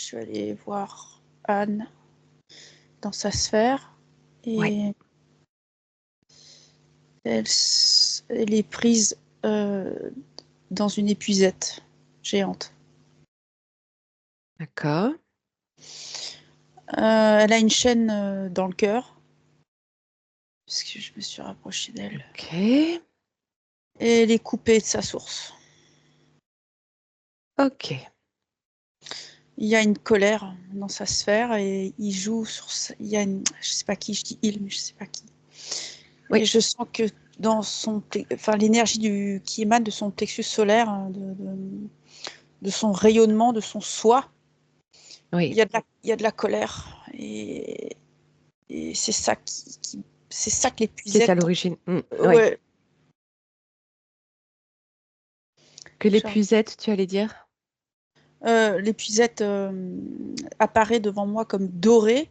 suis allée voir Anne dans sa sphère Ouais. et elle est prise dans une épuisette géante. D'accord. Elle a une chaîne dans le cœur, parce que je me suis rapprochée d'elle. Ok. Et elle est coupée de sa source. Ok. Il y a une colère dans sa sphère et il joue sur il y a je sais pas qui, je dis il, mais je sais pas qui. Oui. Et je sens que dans l'énergie qui émane de son plexus solaire, de son rayonnement, de son soi, Oui. il y a de la colère. Et c'est ça c'est ça que Qui est à l'épuisette. l'origine. Oui. Ouais. Que l'épuisette, tu allais dire? L'épuisette apparaît devant moi comme dorée,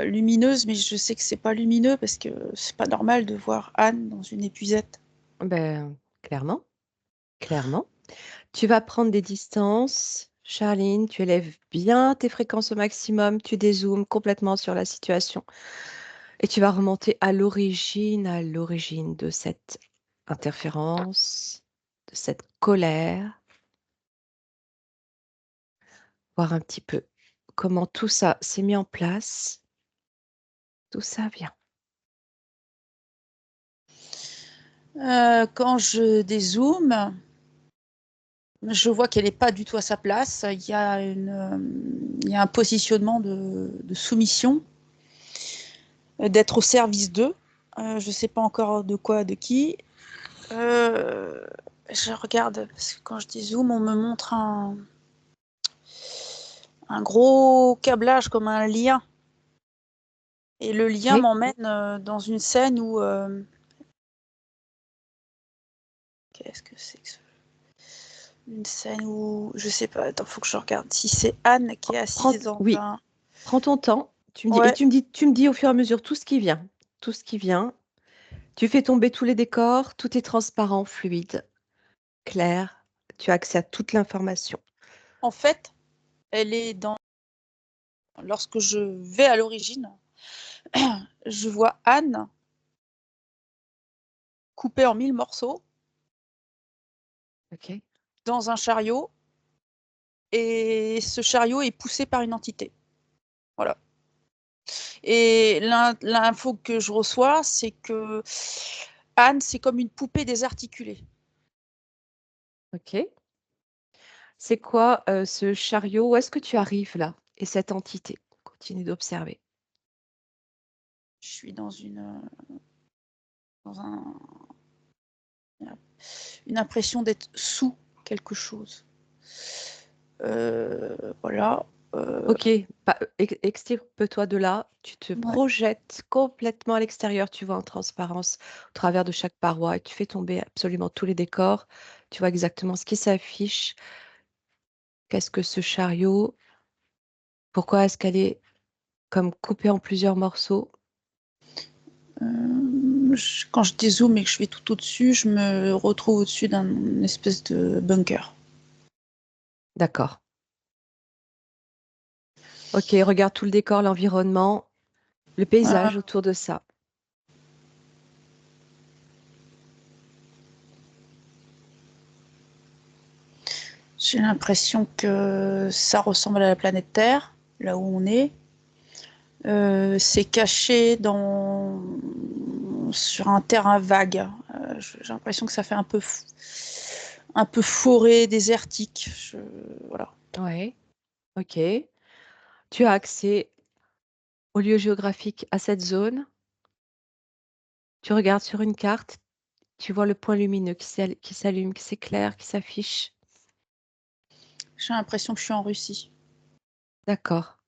lumineuse, mais je sais que c'est pas lumineux parce que c'est pas normal de voir Anne dans une épuisette. Ben, clairement. Clairement. Tu vas prendre des distances. Charline, tu élèves bien tes fréquences au maximum, tu dézoomes complètement sur la situation et tu vas remonter à l'origine de cette interférence, de cette colère, voir un petit peu comment tout ça s'est mis en place, d'où ça vient. Quand je dézoome, je vois qu'elle n'est pas du tout à sa place. Il y a un positionnement de soumission, d'être au service d'eux. Je ne sais pas encore de quoi, de qui. Je regarde, parce que quand je dézoome, on me montre un gros câblage comme un lien. Et le lien Oui, m'emmène dans une scène où... qu'est-ce que c'est que ça? Une scène où... Je sais pas, attends, faut que je regarde. Si c'est Anne qui est assise dans oui, un... prends ton temps. Tu me dis, et Ouais, tu me dis au fur et à mesure tout ce qui vient, tout ce qui vient. Tu fais tomber tous les décors, tout est transparent, fluide, clair. Tu as accès à toute l'information. en fait, elle est dans... Lorsque je vais à l'origine, je vois Anne coupée en 1000 morceaux Ok. dans un chariot, et ce chariot est poussé par une entité. Voilà. Et l'info que je reçois, c'est que Anne, c'est comme une poupée désarticulée. Ok. C'est quoi ce chariot? Où est-ce que tu arrives là? Et cette entité? Continue d'observer. Je suis dans dans un, une impression d'être sous quelque chose. Voilà. Ok, extirpe-toi de là. Tu te Ouais. projettes complètement à l'extérieur. Tu vois en transparence au travers de chaque paroi et tu fais tomber absolument tous les décors. Tu vois exactement ce qui s'affiche. Qu'est-ce que ce chariot? Pourquoi est-ce qu'elle est comme coupée en plusieurs morceaux? Quand je dézoome et que je vais tout au-dessus, je me retrouve au-dessus d'un espèce de bunker. D'accord. Ok, regarde tout le décor, l'environnement, le paysage autour de ça. J'ai l'impression que ça ressemble à la planète Terre, là où on est. C'est caché sur un terrain vague. J'ai l'impression que ça fait un peu forêt, désertique. Voilà. Ouais, ok. Tu as accès au lieu géographique à cette zone. Tu regardes sur une carte, tu vois le point lumineux qui s'allume, qui s'éclaire, qui s'affiche. J'ai l'impression que je suis en Russie. D'accord.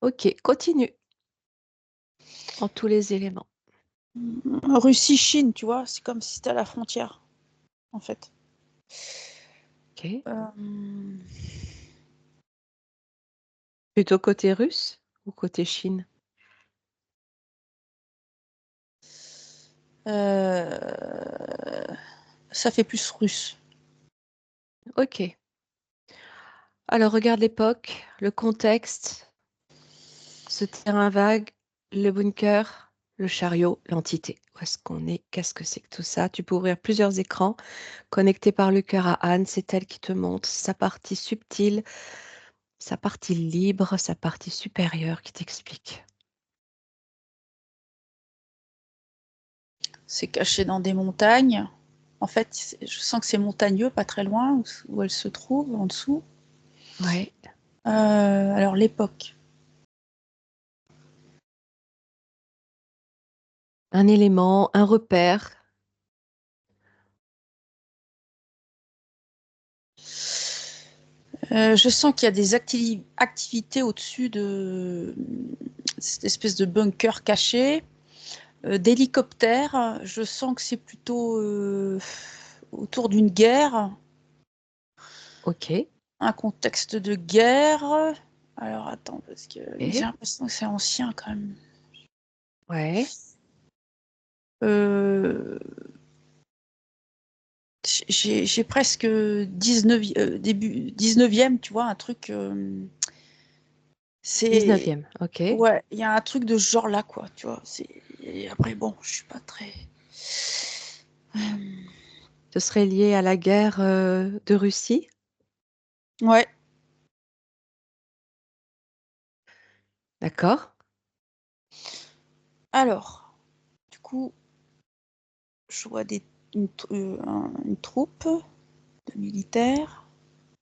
Ok, continue en tous les éléments. Russie-Chine, tu vois, c'est comme si c'était à la frontière, en fait. Ok. Euh, Plutôt côté russe ou côté Chine? euh, Ça fait plus russe. Ok. Alors, regarde l'époque, le contexte, ce terrain vague, le bunker, le chariot, l'entité. Où est-ce qu'on est? Qu'est-ce que c'est que tout ça? Tu peux ouvrir plusieurs écrans connectés par le cœur à Anne. C'est elle qui te montre sa partie subtile, sa partie libre, sa partie supérieure qui t'explique. C'est caché dans des montagnes. En fait, je sens que c'est montagneux, pas très loin, où elle se trouve, en dessous. Ouais. Alors, l'époque. Un élément, un repère. Je sens qu'il y a des activités au-dessus de cette espèce de bunker caché. D'hélicoptères, je sens que c'est plutôt autour d'une guerre, OK. un contexte de guerre. Alors attends, parce que j'ai Et l'impression que c'est ancien quand même. ouais. Euh, j'ai presque 19, début 19e, tu vois, un truc. C'est. 19e. OK. Ouais, il y a un truc de ce genre-là, quoi, tu vois. Et après, bon, je suis pas très. Ce serait lié à la guerre de Russie. Ouais, D'accord. alors, du coup, je vois une troupe de militaires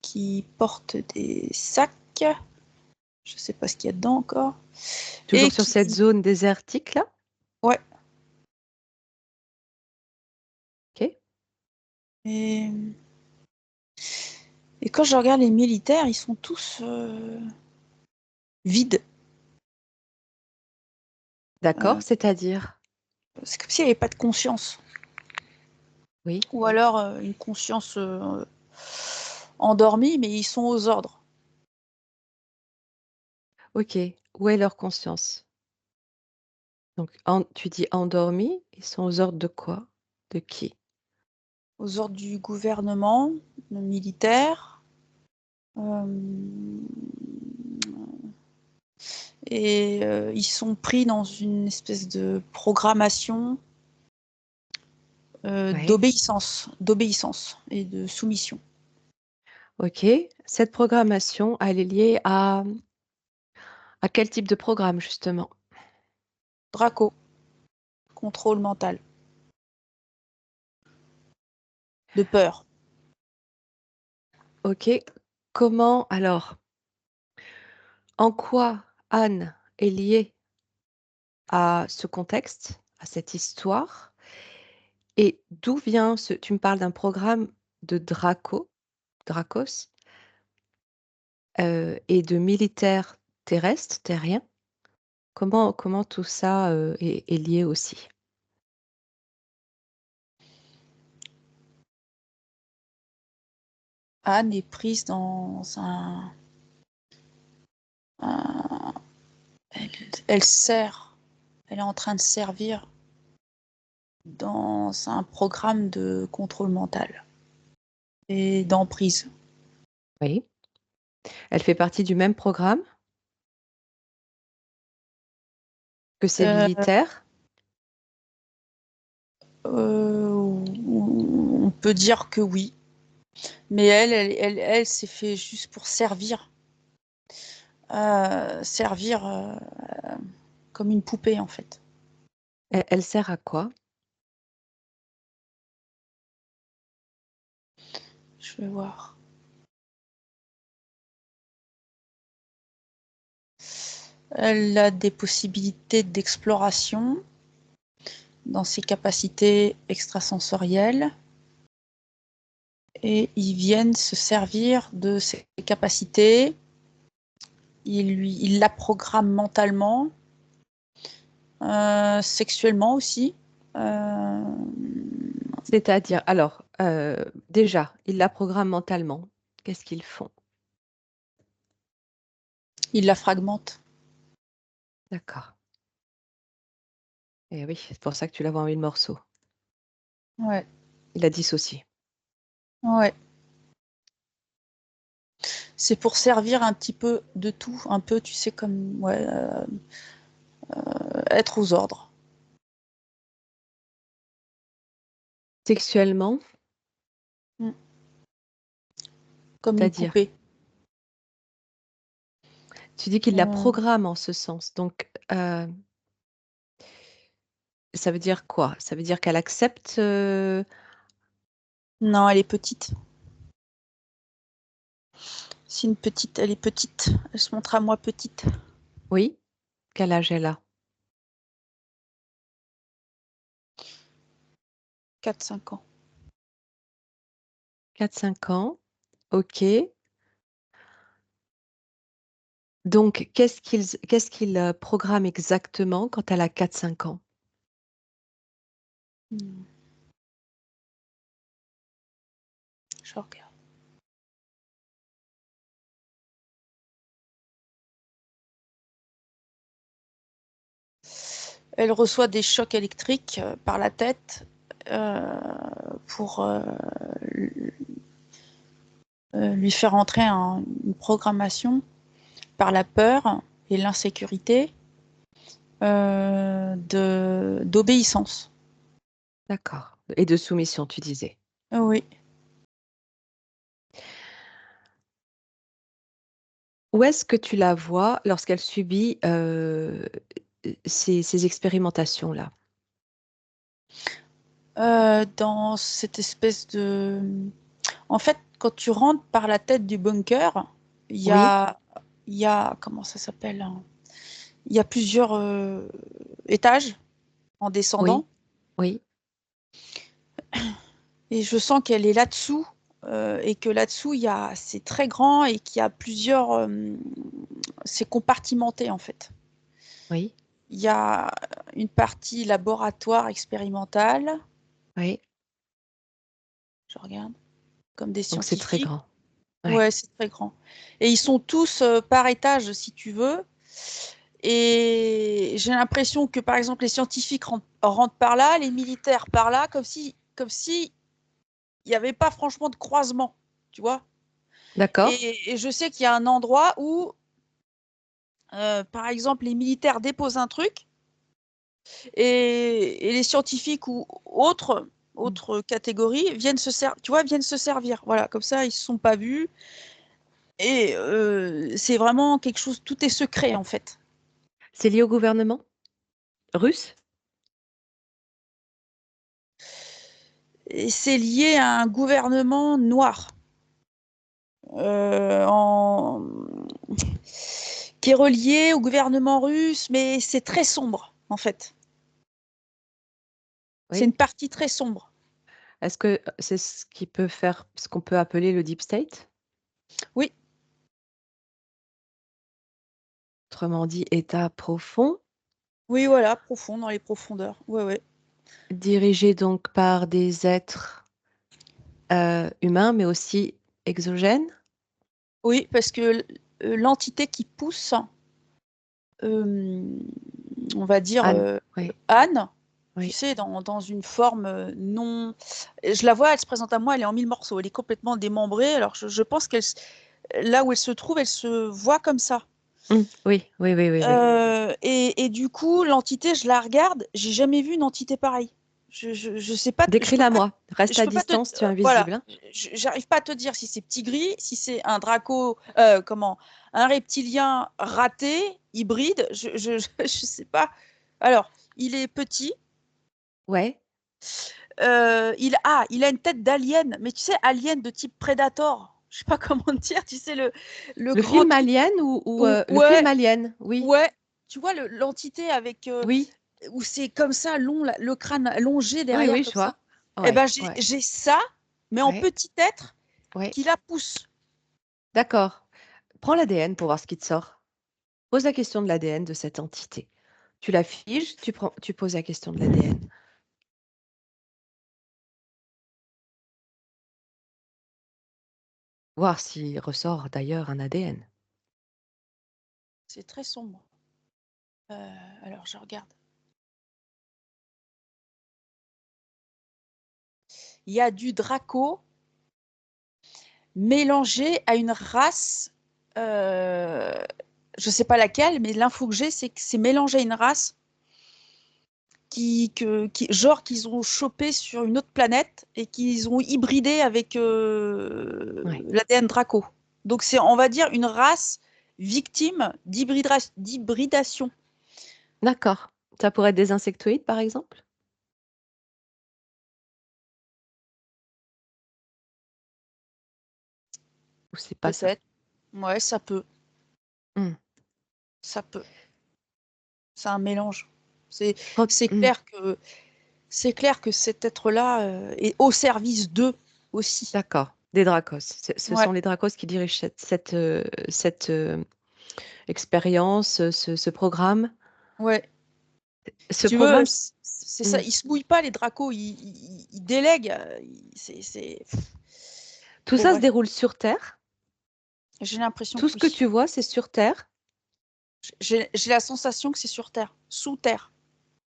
qui portent des sacs. Je sais pas ce qu'il y a dedans encore. Toujours Et sur cette qui. zone désertique là. Ouais. OK. Et, et quand je regarde les militaires, ils sont tous vides. D'accord. Euh, C'est-à-dire? c'est comme s'il n'y avait pas de conscience. Oui. Ou alors une conscience endormie, mais ils sont aux ordres. OK. Où est leur conscience? Donc, tu dis endormis, ils sont aux ordres de quoi? De qui? Aux ordres du gouvernement, le militaire. Euh, et ils sont pris dans une espèce de programmation Ouais. d'obéissance et de soumission. OK. Cette programmation, elle est liée à quel type de programme, justement? Draco, contrôle mental, de peur. OK. Comment, alors, en quoi Anne est liée à ce contexte, à cette histoire? Et d'où vient tu me parles d'un programme de Dracos, et de militaires terrestres, terriens. Comment tout ça, est lié aussi? Anne est prise dans elle, elle sert, elle est en train de servir dans un programme de contrôle mental et d'emprise. Oui. Elle fait partie du même programme que ces Euh, militaires? on peut dire que oui, mais elle s'est fait juste pour servir comme une poupée en fait. Elle sert à quoi? Je vais voir. Elle a des possibilités d'exploration dans ses capacités extrasensorielles et ils viennent se servir de ses capacités. Il la programme mentalement, sexuellement aussi. Euh, C'est-à-dire, alors, déjà, ils la programment mentalement. Qu'est-ce qu'ils font? il la fragmente. D'accord. Et oui, c'est pour ça que tu la vois en 1000 morceaux. Ouais, Il la dissocie. ouais. C'est pour servir un petit peu de tout, un peu, tu sais, comme ouais, être aux ordres, Sexuellement, Mm. Comme une c'est-à-dire, poupée. tu dis qu'il la Euh, programme en ce sens. Donc, ça veut dire quoi? Ça veut dire qu'elle accepte. non, elle est petite. C'est une petite, elle est petite. Elle se montre à moi petite. Oui, quel âge elle a? 4-5 ans. 4-5 ans. Ok. Donc, qu'est-ce qu'il programme exactement quand elle a 4-5 ans? Hmm, je regarde. Elle reçoit des chocs électriques par la tête euh, pour lui faire entrer une programmation par la peur et l'insécurité d'obéissance. D'accord. Et de soumission, tu disais. Oui. Où est-ce que tu la vois lorsqu'elle subit ces expérimentations-là? Dans cette espèce de... En fait, quand tu rentres par la tête du bunker, il y Oui, a, il y a... Comment ça s'appelle, hein. Il y a plusieurs étages en descendant. oui, oui, Et je sens qu'elle est là-dessous. Et que là-dessous, c'est très grand et qu'il y a plusieurs... c'est compartimenté, en fait. oui, Il y a une partie laboratoire expérimentale. oui. Je regarde. Comme des Donc c'est très scientifiques. grand. Ouais. Ouais, c'est très grand. Et ils sont tous par étage, si tu veux. Et j'ai l'impression que, par exemple, les scientifiques rentrent par là, les militaires par là, comme si il n'y avait pas franchement de croisement, tu vois. D'accord. Et je sais qu'il y a un endroit où, par exemple, les militaires déposent un truc et les scientifiques ou Mm. autres catégories viennent se servir. Voilà, comme ça, ils ne se sont pas vus. Et c'est vraiment quelque chose, tout est secret en fait. C'est lié au gouvernement russe? Et c'est lié à un gouvernement noir euh, en... qui est relié au gouvernement russe, mais c'est très sombre en fait. C'est Oui. une partie très sombre. Est-ce que c'est ce qui peut faire ce qu'on peut appeler le deep state? Oui, Autrement dit, état profond, oui, voilà, profond, dans les profondeurs. Ouais, ouais. dirigé donc par des êtres humains, mais aussi exogènes? Oui, parce que l'entité qui pousse, euh, on va dire Anne, oui, Anne, tu oui. sais, dans une forme non. Je la vois, elle se présente à moi, elle est en mille morceaux, elle est complètement démembrée. Alors je pense qu'elle, là où elle se trouve, elle se voit comme ça. Oui, oui, oui, oui, oui. Et du coup, l'entité, je la regarde, j'ai jamais vu une entité pareille. Je sais pas, Décris-la moi. Reste je à peux pas te, distance, tu es voilà, invisible, hein. j'arrive pas à te dire si c'est petit gris, si c'est un draco, comment, un reptilien raté, hybride, je sais pas. Alors, il est petit, Ouais. il a une tête d'alien, mais tu sais, alien de type Predator. Je sais pas comment dire, tu sais, le Le grand film truc. Alien ou le film Ouais, Alien, oui, ouais. Tu vois, l'entité avec oui, où c'est comme ça, long, le crâne allongé oui, derrière, oui, comme je ça. vois. Eh Ouais, ben, ouais, j'ai ça, mais en ouais, petit être ouais. qui la pousse. D'accord. Prends l'ADN pour voir ce qui te sort. Pose la question de l'ADN de cette entité. Tu la figes, tu poses la question de l'ADN. Voir s'il ressort d'ailleurs un ADN. C'est très sombre. Alors, je regarde. Il y a du Draco, mélangée à une race, je sais pas laquelle, mais l'info que j'ai, c'est que c'est mélangé à une race genre qu'ils ont chopé sur une autre planète et qu'ils ont hybridé avec Ouais. l'ADN Draco. Donc c'est, on va dire, une race victime d'hybridation. D'accord. Ça pourrait être des insectoïdes, par exemple? Ou c'est pas ça? Peut-être. Ouais, ça peut. Hmm. Ça peut. C'est un mélange. C'est c'est Hmm. clair que c'est clair que cet être-là est au service d'eux aussi. D'accord. Des Dracos. Ce Ouais, sont les Dracos qui dirigent cette expérience, ce programme. ouais. Si Ce tu veux, programme, c'est ça. hmm. Ils se mouillent pas les dracos, ils délèguent. Tout Bon ça se bref. déroule sur Terre. J'ai l'impression Tout que ce que oui. tu vois, c'est sur Terre. J'ai la sensation que c'est sur Terre, sous Terre.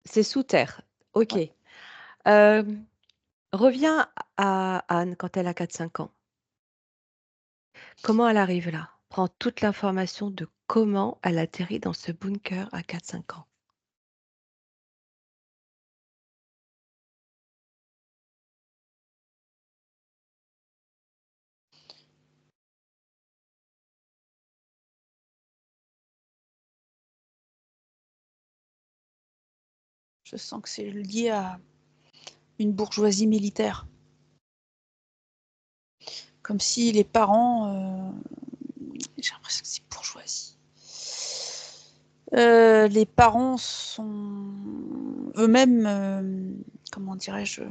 C'est sous Terre. OK. Ouais. Euh, Reviens à Anne quand elle a 4-5 ans. Comment elle arrive là? Prends toute l'information de comment elle atterrit dans ce bunker à 4-5 ans. Je sens que c'est lié à une bourgeoisie militaire. Comme si les parents. J'ai l'impression que c'est bourgeoisie. Les parents sont eux-mêmes, comment dirais-je,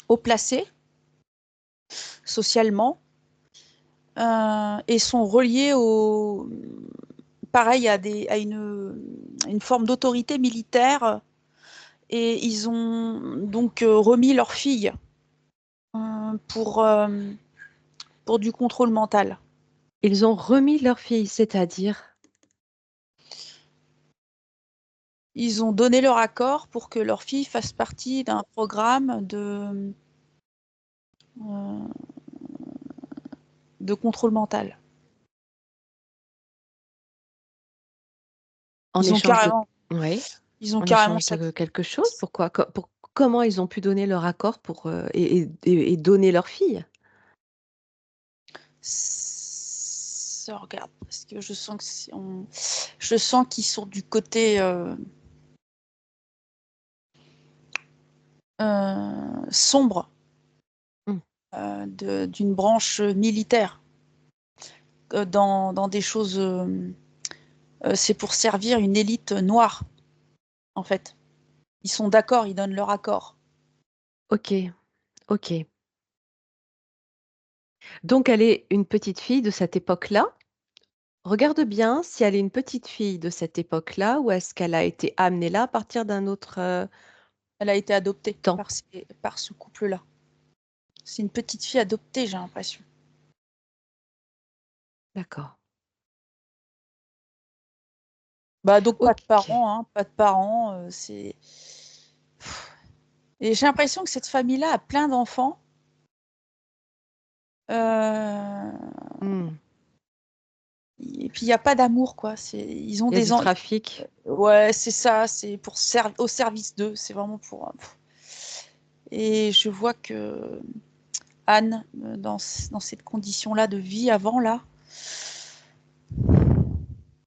haut placés socialement et sont reliés au, pareil, à une forme d'autorité militaire et ils ont donc remis leur fille euh, pour, euh, pour du contrôle mental. Ils ont remis leur fille, c'est-à-dire, Ils ont donné leur accord pour que leur fille fasse partie d'un programme euh, de contrôle mental. en Ils ont échange de... carrément, Oui, ils ont en carrément échange ça. de quelque chose. Pourquoi? Comment ils ont pu donner leur accord pour, et donner leur fille? Regarde, parce que je sens je sens qu'ils sont du côté sombre Hmm. d'une branche militaire dans des choses. C'est pour servir une élite noire, en fait. Ils sont d'accord, ils donnent leur accord. Ok, ok. Donc elle est une petite fille de cette époque-là. Regarde bien si elle est une petite fille de cette époque-là ou est-ce qu'elle a été amenée là à partir d'un autre Elle a été adoptée temps. par ce couple-là. C'est une petite fille adoptée, j'ai l'impression. D'accord. Bah donc pas de Ok. parents, hein, pas de parents. C'est et j'ai l'impression que cette famille-là a plein d'enfants. Hmm. Et puis il n'y a pas d'amour, quoi. Ils ont Il y a des du enfants. trafic. Ouais, c'est ça. C'est pour au service d'eux. C'est vraiment pour. Et je vois que Anne, dans cette condition-là de vie avant là,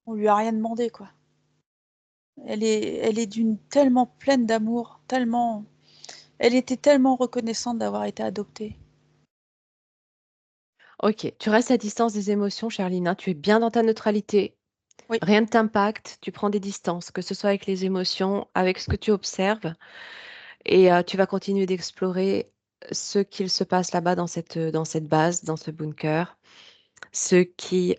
on lui a rien demandé, quoi. Elle est d'une tellement pleine d'amour, tellement. Elle était tellement reconnaissante d'avoir été adoptée. Ok, tu restes à distance des émotions, Charlina. Tu es bien dans ta neutralité. Oui. Rien ne t'impacte. Tu prends des distances, que ce soit avec les émotions, avec ce que tu observes. Et tu vas continuer d'explorer ce qu'il se passe là-bas dans cette base, dans ce bunker. Ce qui,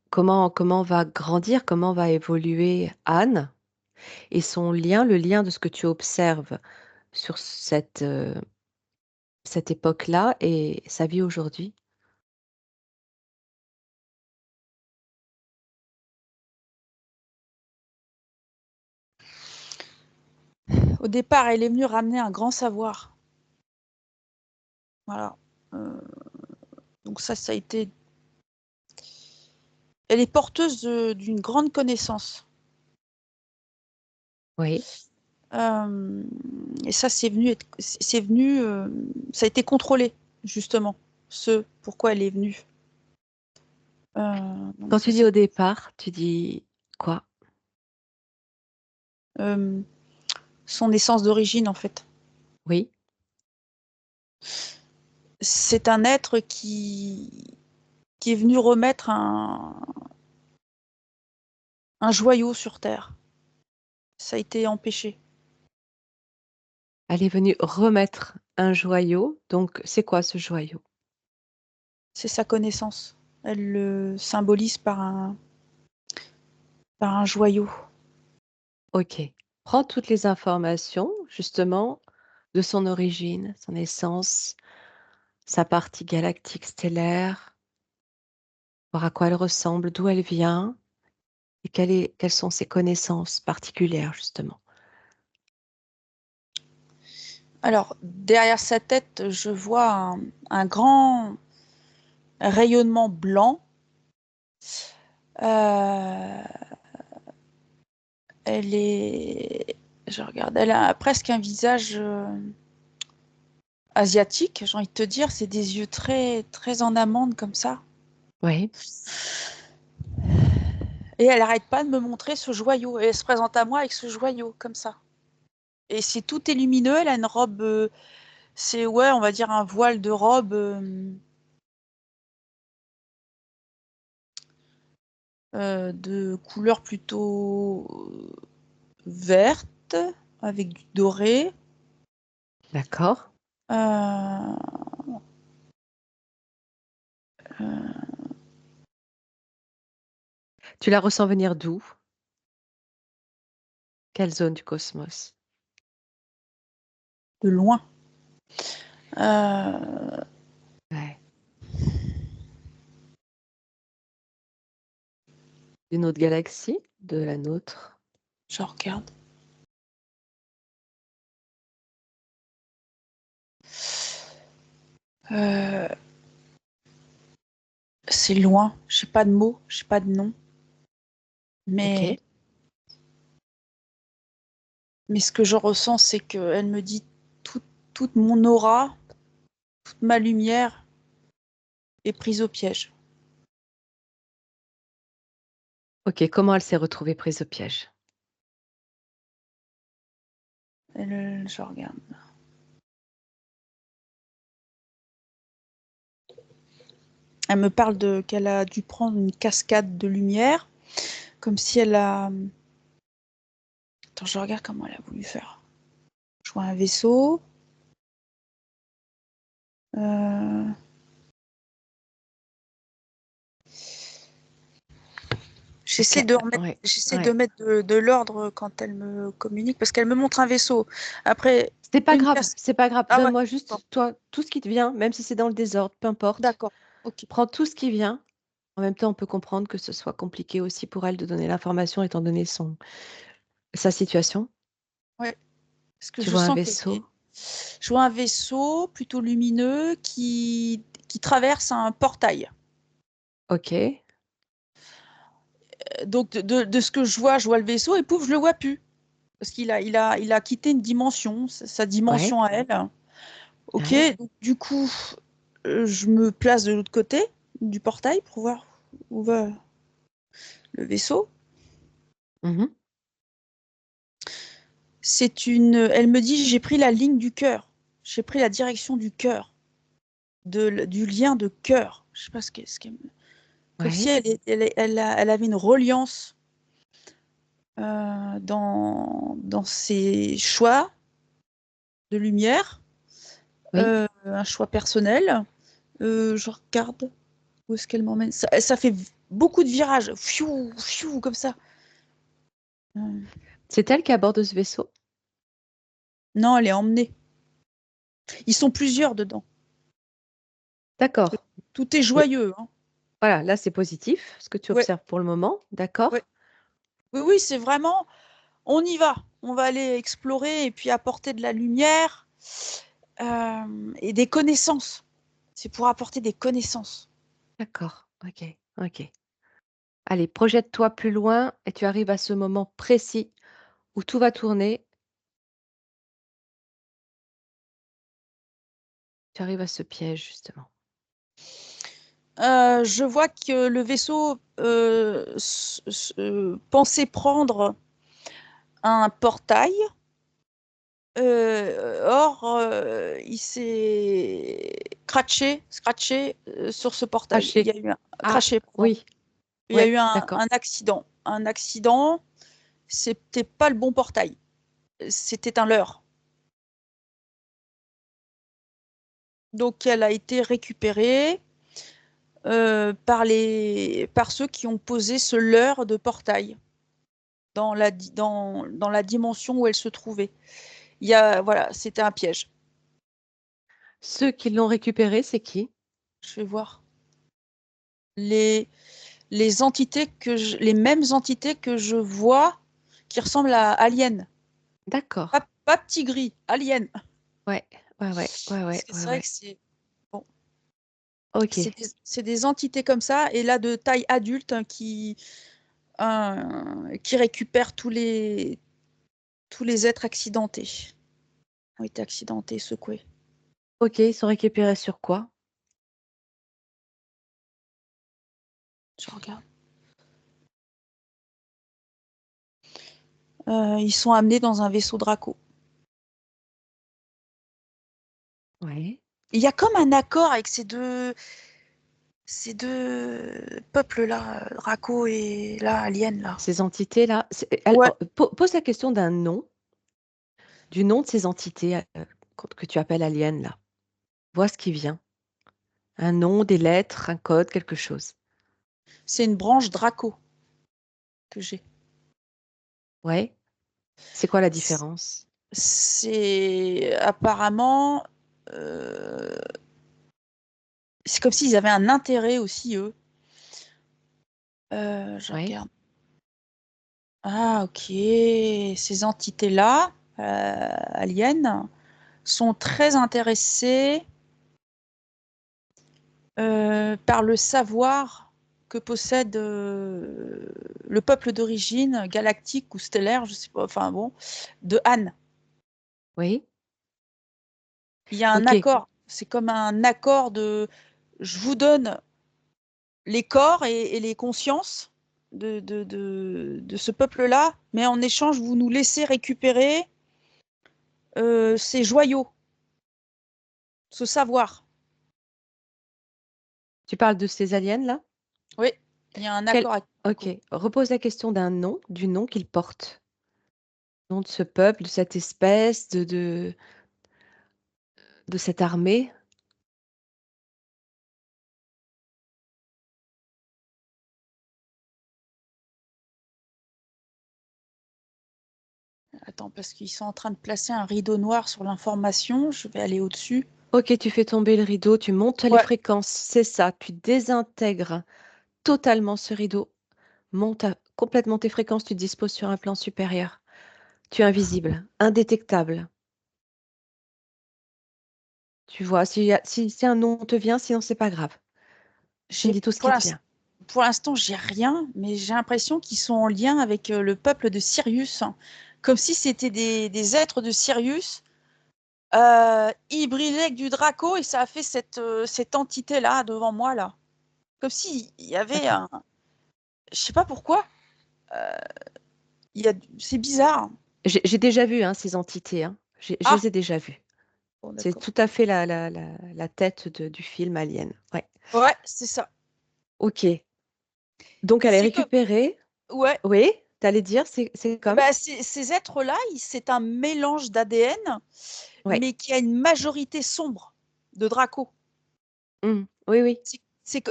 comment va grandir, comment va évoluer Anne et son lien, le lien de ce que tu observes sur cette époque-là et sa vie aujourd'hui. Au départ, elle est venue ramener un grand savoir. Voilà. Donc ça a été... Elle est porteuse d'une grande connaissance. Oui. Et ça, ça a été contrôlé, justement, pourquoi elle est venue. Quand tu dis au départ, tu dis quoi? Son essence d'origine, en fait. Oui. C'est un être qui est venu remettre un joyau sur Terre. Ça a été empêché. Elle est venue remettre un joyau. Donc, c'est quoi ce joyau? C'est sa connaissance. Elle le symbolise par un joyau. Ok. Prends toutes les informations, justement, de son origine, son essence, sa partie galactique stellaire, voir à quoi elle ressemble, d'où elle vient et quelles sont ses connaissances particulières, justement. Alors, derrière sa tête, je vois un grand rayonnement blanc. Je regarde, elle a presque un visage asiatique, j'ai envie de te dire. C'est des yeux très, très en amande comme ça. Oui. Et elle n'arrête pas de me montrer ce joyau. Et elle se présente à moi avec ce joyau, comme ça. Et c'est tout est lumineux. Elle a une robe, c'est, ouais, on va dire un voile de robe de couleur plutôt verte, avec du doré. D'accord. Euh, Tu la ressens venir d'où? Quelle zone du cosmos? de loin. Euh, Ouais. D'une autre galaxie? De la nôtre? je regarde. Euh, c'est loin. Je n'ai pas de mots, je n'ai pas de nom. Ok. Mais ce que je ressens, c'est qu'elle me dit toute mon aura, toute ma lumière est prise au piège. Ok. Comment elle s'est retrouvée prise au piège? Je regarde. Elle me parle qu'elle a dû prendre une cascade de lumière, comme si elle a... Attends, je regarde comment elle a voulu faire. Je vois un vaisseau. Euh, J'essaie de Ouais. Ouais. mettre de l'ordre quand elle me communique, parce qu'elle me montre un vaisseau. Après, C'est pas une grave, cascade. c'est pas grave. Ah ouais, Donne-moi d'accord. juste, toi, tout ce qui te vient, même si c'est dans le désordre, peu importe. D'accord. Ok. Prends tout ce qui vient. En même temps, on peut comprendre que ce soit compliqué aussi pour elle de donner l'information étant donné sa situation. Ouais. Parce que Tu je vois un sens vaisseau? je vois un vaisseau plutôt lumineux qui traverse un portail. Ok. Donc de ce que je vois le vaisseau et pouf, je le vois plus. Parce il a quitté une dimension, sa Ouais. dimension à elle. Ok, Ouais. donc, du coup, je me place de l'autre côté du portail pour voir où va le vaisseau. Mhm. Elle me dit, j'ai pris la ligne du cœur. J'ai pris la direction du cœur, du lien de cœur. Je sais pas comme si Ouais. elle avait une reliance dans ses choix de lumière, Oui. un choix personnel. Je regarde où est-ce qu'elle m'emmène. Ça fait beaucoup de virages, fiou, fiou, comme ça. Euh, C'est elle qui aborde ce vaisseau? non, elle est emmenée. Ils sont plusieurs dedans. D'accord. Tout est Mais joyeux. Hein. voilà, là, c'est positif, ce que tu Ouais, observes pour le moment. ouais. D'accord? Oui, oui, c'est vraiment. On y va. On va aller explorer et puis apporter de la lumière et des connaissances. C'est pour apporter des connaissances. D'accord. Ok. Ok. Allez, projette-toi plus loin et tu arrives à ce moment précis où tout va tourner. Tu arrives à ce piège, justement. Je vois que le vaisseau pensait prendre un portail. Or, il s'est scratché sur ce portail. Il y Craché. a eu un Ah, craché, pardon. oui. Il y a Ouais, eu d'accord. un accident. Un accident, c'était pas le bon portail. C'était un leurre. Donc, elle a été récupérée par ceux qui ont posé ce leurre de portail dans la dimension où elle se trouvait. Voilà, c'était un piège. Ceux qui l'ont récupéré, c'est qui? Je vais voir. Les, les mêmes entités que je vois qui ressemblent à Alien. D'accord. Pas petit gris, Alien. Ouais, ouais, ouais, ouais, Parce ouais, que c'est ouais, vrai ouais. que bon, Ok. c'est des entités comme ça, et là de taille adulte, hein, qui récupèrent tous les êtres accidentés. Ont été accidentés, secoués. Ok, ils sont récupérés sur quoi? Je regarde. Ils sont amenés dans un vaisseau Draco. Ouais. Il y a comme un accord avec ces deux peuples-là, Draco et là, Alien, là. Ces entités-là. Ouais, Pose la question d'un nom, du nom de ces entités que tu appelles aliens, là. Vois ce qui vient. Un nom, des lettres, un code, quelque chose. c'est une branche Draco que j'ai. Ouais. C'est quoi la différence? C'est apparemment, euh, c'est comme s'ils avaient un intérêt aussi, eux. Je Ouais. regarde. Ah, ok. Ces entités-là, aliens, sont très intéressées par le savoir que possède le peuple d'origine galactique ou stellaire, je sais pas, enfin bon, de Han. Oui. Il y a un Ok. accord, c'est comme un accord de je vous donne les corps et les consciences de ce peuple-là, mais en échange, vous nous laissez récupérer ces joyaux, ce savoir. Tu parles de ces aliens-là? Oui, il y a un Quel... accord avec Ok. Draco. Repose la question d'un nom, du nom qu'ils portent. Nom de ce peuple, de cette espèce, de cette armée. Attends, parce qu'ils sont en train de placer un rideau noir sur l'information. Je vais aller au-dessus. Ok, tu fais tomber le rideau, tu montes les Ouais, fréquences, c'est ça. Tu désintègres totalement ce rideau. Complètement tes fréquences, tu te disposes sur un plan supérieur. Tu es invisible, indétectable. Tu vois, si un nom te vient, sinon c'est pas grave. Tu me j'ai dis tout ce qui te vient. pour l'instant, j'ai rien, mais j'ai l'impression qu'ils sont en lien avec le peuple de Sirius, hein. Comme si c'était des êtres de Sirius. Il brillait avec du Draco et ça a fait cette entité-là devant moi, là. Comme s'il y avait D'accord. un. Je sais pas pourquoi. C'est bizarre. J'ai déjà vu hein, ces entités. Hein. Je Ah, les ai déjà vues. bon, C'est d'accord. tout à fait la tête du film Alien. Ouais. Ouais, c'est ça. Ok. Donc elle est C'est comme. récupérée. Ouais. Oui, t'allais dire, c'est comme. Bah, ces êtres-là, c'est un mélange d'ADN, Ouais. mais qui a une majorité sombre de Draco. Oui, oui.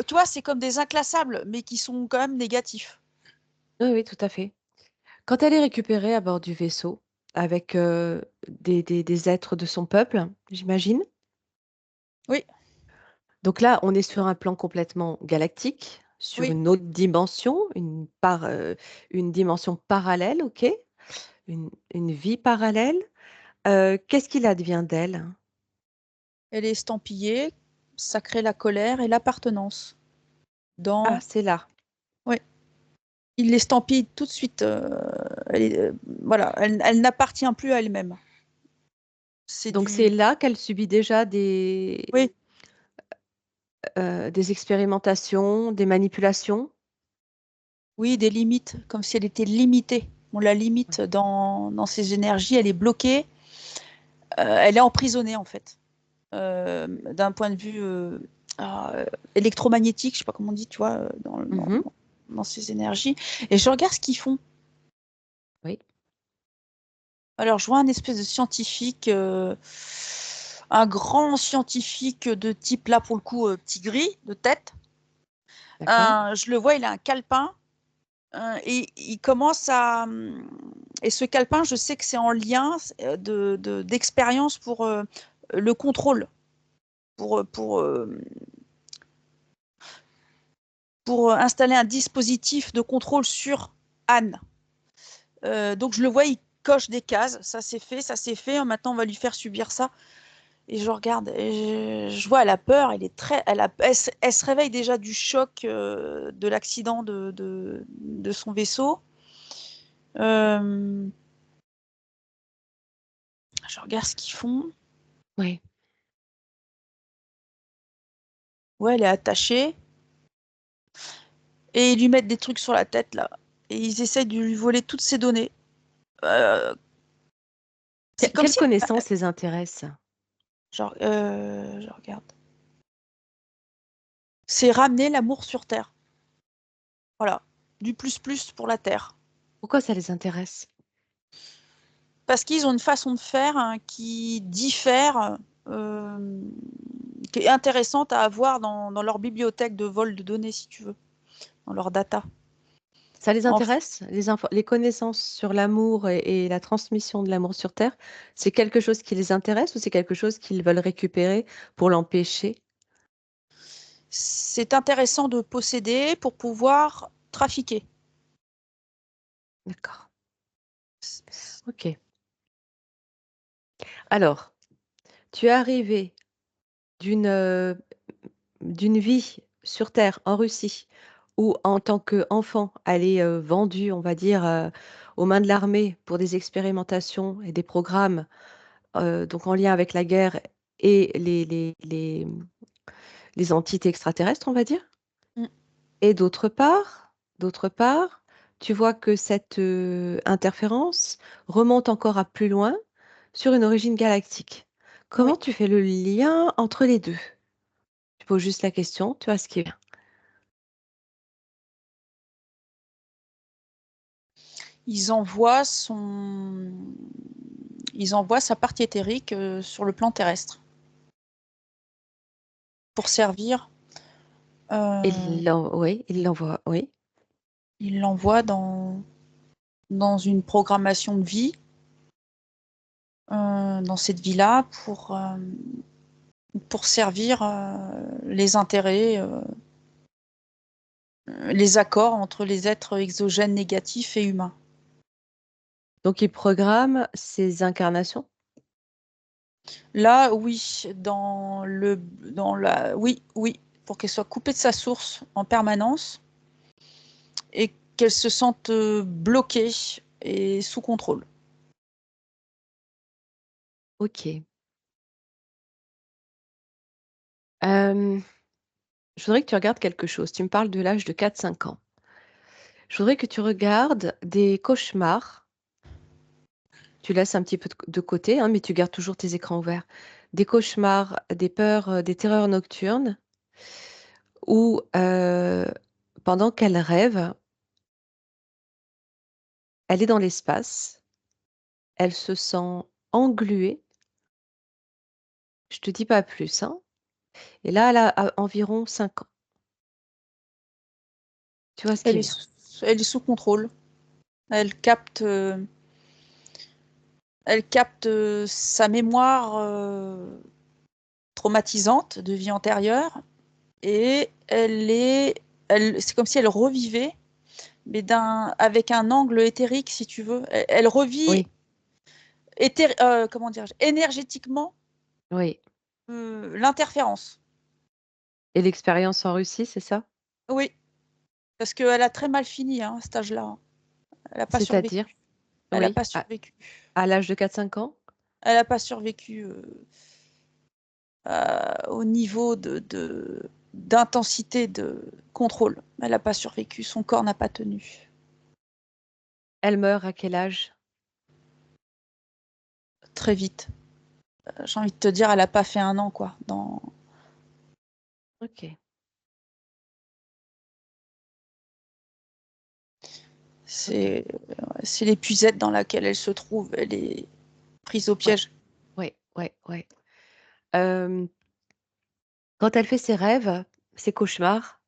Toi, c'est comme des inclassables, mais qui sont quand même négatifs. Oui, oui, tout à fait. Quand elle est récupérée à bord du vaisseau, avec des êtres de son peuple, j'imagine. Oui, Donc là, on est sur un plan complètement galactique, sur oui. une autre dimension, une dimension parallèle, ok? Une vie parallèle. Qu'est-ce qu'il advient d'elle? Elle est estampillée. ça crée la colère et l'appartenance. Ah, Dans... c'est là. Oui. Il l'estampille tout de suite. Voilà, elle n'appartient plus à elle-même. C'est Donc c'est du... là qu'elle subit déjà Oui, des expérimentations, des manipulations. oui, des limites, comme si elle était limitée. On la limite Ouais. dans ses énergies, elle est bloquée, elle est emprisonnée en fait. D'un point de vue électromagnétique, je sais pas comment on dit, tu vois, Mhm. dans ces énergies. Et je regarde ce qu'ils font. Oui, Alors, je vois un espèce de scientifique, un grand scientifique de type, là, pour le coup, petit gris, de tête. d'accord. Je le vois, il a un calepin. Et il commence à... Et ce calepin, je sais que c'est en lien d'expérience pour le contrôle. Pour, pour, euh, pour installer un dispositif de contrôle sur Anne. Donc je le vois, il coche des cases, ça c'est fait, ça c'est fait, maintenant on va lui faire subir ça. Et je regarde, et je vois, elle a peur, elle se réveille déjà du choc de l'accident de son vaisseau. Euh, je regarde ce qu'ils font. Oui. Ouais, elle est attachée. Et ils lui mettent des trucs sur la tête, là. Et ils essayent de lui voler toutes ses données. Euh, c'est comme Quelles si... connaissances les intéressent? Genre, je regarde. C'est ramener l'amour sur Terre. Voilà. Du plus plus pour la Terre. Pourquoi ça les intéresse? Parce qu'ils ont une façon de faire hein, qui diffère, euh, qui est intéressante à avoir dans leur bibliothèque de vol de données, si tu veux, dans leur data. Ça les En intéresse? Les connaissances sur l'amour et la transmission de l'amour sur Terre, c'est quelque chose qui les intéresse ou c'est quelque chose qu'ils veulent récupérer pour l'empêcher? C'est intéressant de posséder pour pouvoir trafiquer. D'accord. Ok. Alors, tu es arrivé d'une d'une vie sur Terre en Russie où en tant qu'enfant, elle est vendue, on va dire, aux mains de l'armée pour des expérimentations et des programmes donc en lien avec la guerre et les entités extraterrestres, on va dire. Mm. Et d'autre part, tu vois que cette interférence remonte encore à plus loin sur une origine galactique. Oui. Comment tu fais le lien entre les deux? Tu poses juste la question, tu vois ce qui vient. Ils envoient son... Ils envoient sa partie éthérique sur le plan terrestre pour servir. euh, Oui, il l'envoie, oui. ils l'envoient dans une programmation de vie, dans cette vie-là, pour servir les intérêts, les accords entre les êtres exogènes négatifs et humains. Donc il programme ses incarnations. Là, oui, oui, oui, pour qu'elle soit coupée de sa source en permanence et qu'elle se sente bloquée et sous contrôle. Ok. Euh, je voudrais que tu regardes quelque chose. Tu me parles de l'âge de 4-5 ans. Je voudrais que tu regardes des cauchemars. Tu laisses un petit peu de côté, hein, mais tu gardes toujours tes écrans ouverts. Des cauchemars, des peurs, des terreurs nocturnes où, pendant qu'elle rêve, elle est dans l'espace, elle se sent engluée. Je te dis pas plus, hein. Et là, elle a environ 5 ans. Tu vois ce qui vient. Elle est sous contrôle. Elle capte, elle capte sa mémoire traumatisante de vie antérieure et c'est comme si elle revivait, mais avec un angle éthérique, si tu veux. Elle revit Oui, comment dire, énergétiquement oui. l'interférence. Et l'expérience en Russie, c'est ça? Oui, parce qu'elle a très mal fini, hein, à cet âge-là, hein. Elle n'a pas C'est-à-dire? survécu. Elle n'a Oui, pas survécu. à l'âge de 4-5 ans? Elle n'a pas survécu au niveau d'intensité de contrôle. Elle n'a pas survécu. Son corps n'a pas tenu. Elle meurt à quel âge? Très vite. J'ai envie de te dire, elle n'a pas fait 1 an, quoi. Ok. Ok. C'est l'épuisette dans laquelle elle se trouve. Elle est prise au Ouais, piège. ouais, ouais, ouais. Euh, Quand elle fait ses rêves, ses cauchemars,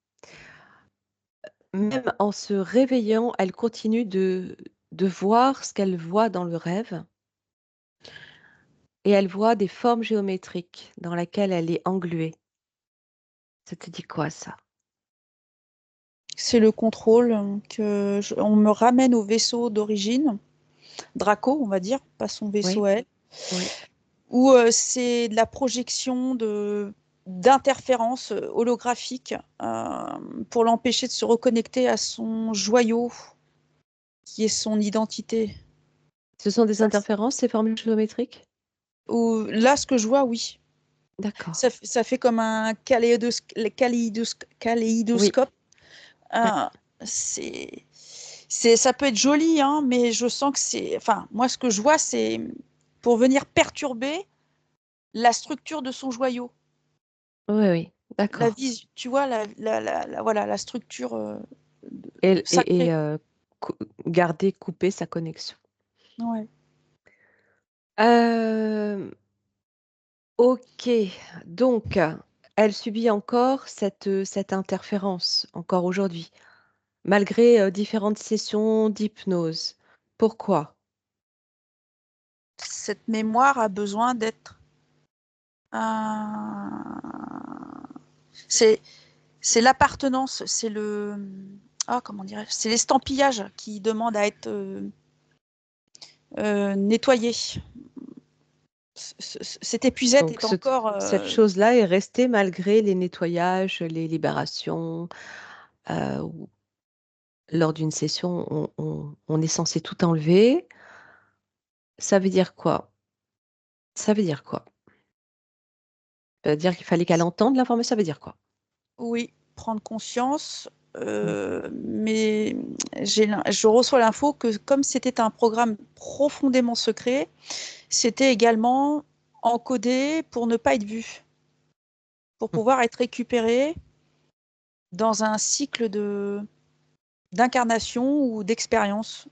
même en se réveillant, elle continue de voir ce qu'elle voit dans le rêve et elle voit des formes géométriques dans lesquelles elle est engluée. Ça te dit quoi, ça? C'est le contrôle on me ramène au vaisseau d'origine, Draco, on va dire, pas son vaisseau Oui, à elle, oui. où c'est de la projection d'interférences holographiques pour l'empêcher de se reconnecter à son joyau, qui est son identité. Ce sont des Ça, interférences, ces formes géométriques? là, ce que je vois, oui. D'accord. Ça fait comme un Oui, kaléidoscope. ouais. Euh, c'est, ça peut être joli, hein, mais je sens que c'est. Enfin, moi, ce que je vois, c'est pour venir perturber la structure de son joyau. Oui, oui, La d'accord. vision, tu vois, voilà, la structure Et sacrée. cou- garder, couper sa connexion. Ouais. Euh, ok, donc elle subit encore cette interférence, encore aujourd'hui, malgré différentes sessions d'hypnose. Pourquoi? Cette mémoire a besoin d'être. C'est c'est l'appartenance, c'est le. Ah, comment dirais-je? C'est l'estampillage qui demande à être nettoyé. Cette épuisette Donc est encore. cette chose-là est restée malgré les nettoyages, les libérations. Où lors d'une session, on est censé tout enlever. Ça veut dire quoi? Ça veut dire quoi? Ça veut dire qu'il fallait qu'elle entende l'information, ça veut dire quoi? Oui, prendre conscience. Mm. Mais je reçois l'info que comme c'était un programme profondément secret, c'était également encodé pour ne pas être vu, pour Mm. pouvoir être récupéré dans un cycle d'incarnation ou d'expérience.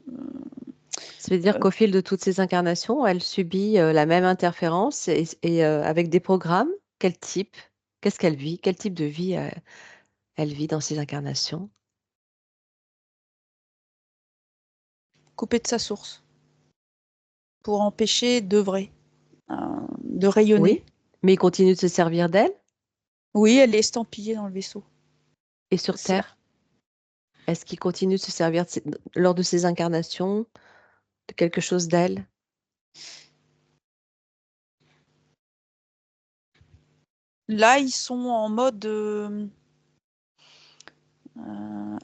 Ça veut dire Euh, qu'au fil de toutes ces incarnations, elle subit la même interférence et avec des programmes. Quel type? Qu'est-ce qu'elle vit? Quel type de vie elle vit dans ces incarnations? coupé de sa source pour empêcher d'œuvrer, de rayonner. Oui, mais il continue de se servir d'elle. Oui, elle est estampillée dans le vaisseau. Et sur C'est là. Terre, est-ce qu'il continue de se servir lors de ses incarnations de quelque chose d'elle? Là, ils sont en mode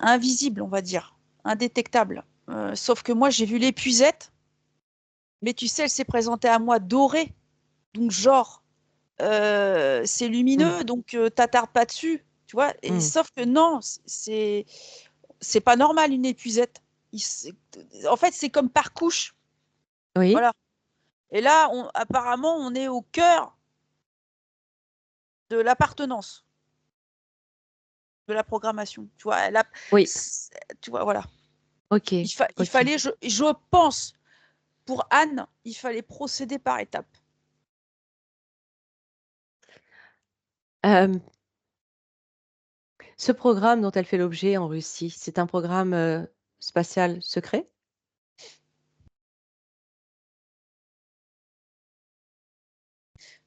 invisible, on va dire, indétectable. Sauf que moi, j'ai vu l'épuisette, mais tu sais, elle s'est présentée à moi dorée. Donc, genre, c'est Mm. lumineux, donc t'attardes pas dessus. Tu vois, et Mm. sauf que non, c'est pas normal une épuisette. En fait, c'est comme par couche. Oui, Voilà. Et là, apparemment, on est au cœur de l'appartenance, de la programmation. Tu vois, oui, tu vois, voilà. ok, Il ok. fallait, je pense, pour Anne, il fallait procéder par étapes. Euh, Ce programme dont elle fait l'objet en Russie, c'est un programme spatial secret?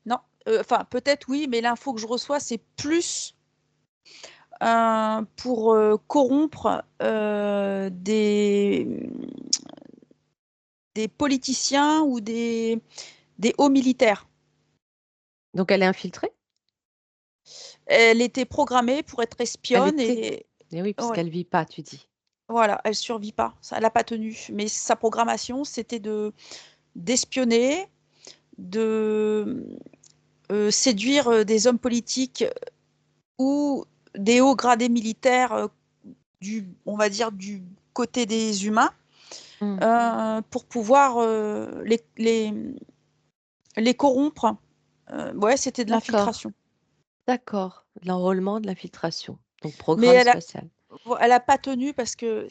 Non, enfin, peut-être oui, mais l'info que je reçois, c'est plus pour corrompre des politiciens ou des hauts militaires. Donc elle est infiltrée? Elle était programmée pour être Elle espionne était. et Eh oui, ouais, puisqu'elle vit pas, tu dis. voilà, elle survit pas. Ça, elle n'a pas tenu. Mais sa programmation, c'était d'espionner, de séduire des hommes politiques ou des hauts gradés militaires on va dire, du côté des humains, Hmm. pour pouvoir les corrompre. Ouais, c'était de D'accord, l'infiltration. d'accord. De l'enrôlement, de l'infiltration. Donc, Mais programme spatial. elle a pas tenu parce que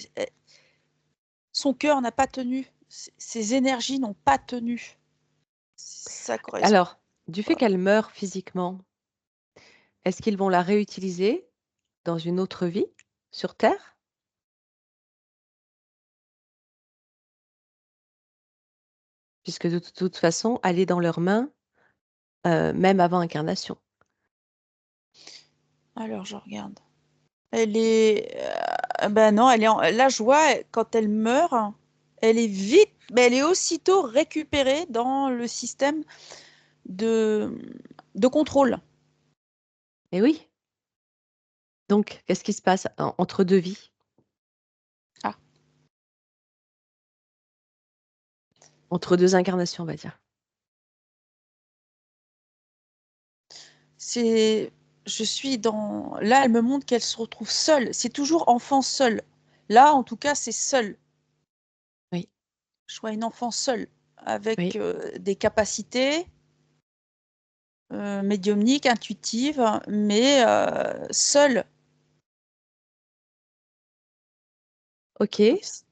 son cœur n'a pas tenu. Ses énergies n'ont pas tenu. Ça correspond. Alors, du fait qu'elle meurt physiquement, est-ce qu'ils vont la réutiliser dans une autre vie sur Terre? Puisque de toute façon, elle est dans leurs mains, même avant incarnation. Alors, je regarde. Elle est. Ben non, là, je vois, quand elle meurt, elle est vite, mais elle est aussitôt récupérée dans le système de, de contrôle. Et oui. Donc, qu'est-ce qui se passe entre deux vies? Ah, Entre deux incarnations, on va dire. c'est. Je suis dans. Là, elle me montre qu'elle se retrouve seule. C'est toujours enfant seul. Là, en tout cas, c'est seul. Oui, Je vois une enfant seule, avec oui. des capacités médiumniques, intuitives, mais seule. Ok. Comme si-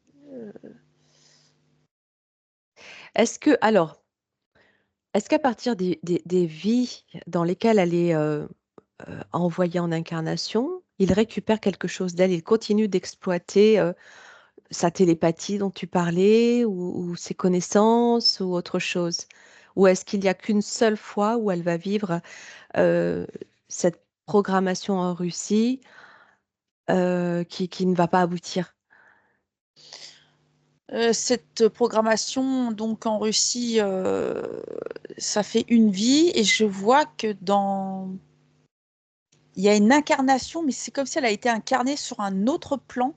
Alors, est-ce qu'à partir des vies dans lesquelles elle est envoyée en incarnation, il récupère quelque chose d'elle, il continue d'exploiter sa télépathie dont tu parlais, ou ses connaissances, ou autre chose? Ou est-ce qu'il n'y a qu'une seule fois où elle va vivre euh, cette programmation en Russie qui ne va pas aboutir? Cette programmation, donc en Russie, ça fait une vie et je vois que il y a une incarnation, mais c'est comme si elle a été incarnée sur un autre plan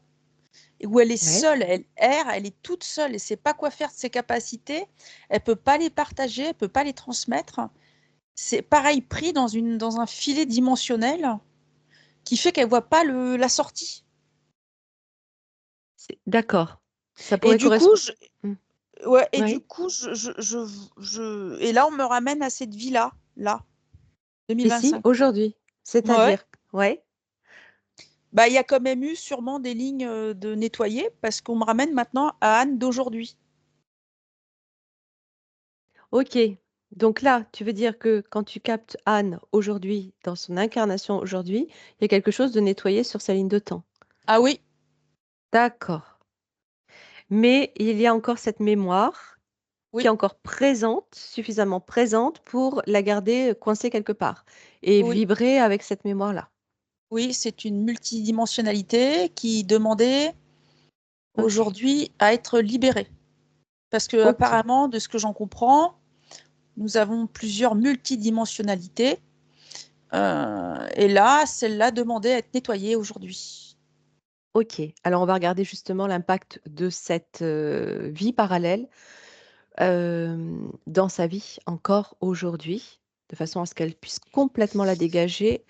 et où elle est Ouais. seule, elle erre, elle est toute seule, elle ne sait pas quoi faire de ses capacités, elle ne peut pas les partager, elle ne peut pas les transmettre. C'est pareil, pris dans un filet dimensionnel qui fait qu'elle ne voit pas la sortie. D'accord. Ça Et pourrait du coup, correspondre. ouais, et du Oui. coup, et là, on me ramène à cette vie-là, là, Ici, 2025. aujourd'hui. Ouais. C'est-à-dire, ouais. Bah, il y a quand même eu sûrement des lignes de nettoyer parce qu'on me ramène maintenant à Anne d'aujourd'hui. Ok. Donc là, tu veux dire que quand tu captes Anne aujourd'hui, dans son incarnation aujourd'hui, il y a quelque chose de nettoyé sur sa ligne de temps. Ah oui, D'accord. Mais il y a encore cette mémoire qui est oui, encore présente, suffisamment présente pour la garder coincée quelque part et oui, vibrer avec cette mémoire-là. oui, c'est une multidimensionnalité qui demandait Ok. aujourd'hui à être libérée. Parce que Ok. apparemment, de ce que j'en comprends, nous avons plusieurs multidimensionnalités. Et là, celle-là demandait à être nettoyée aujourd'hui. Ok. Alors, on va regarder justement l'impact de cette vie parallèle dans sa vie encore aujourd'hui, de façon à ce qu'elle puisse complètement la dégager.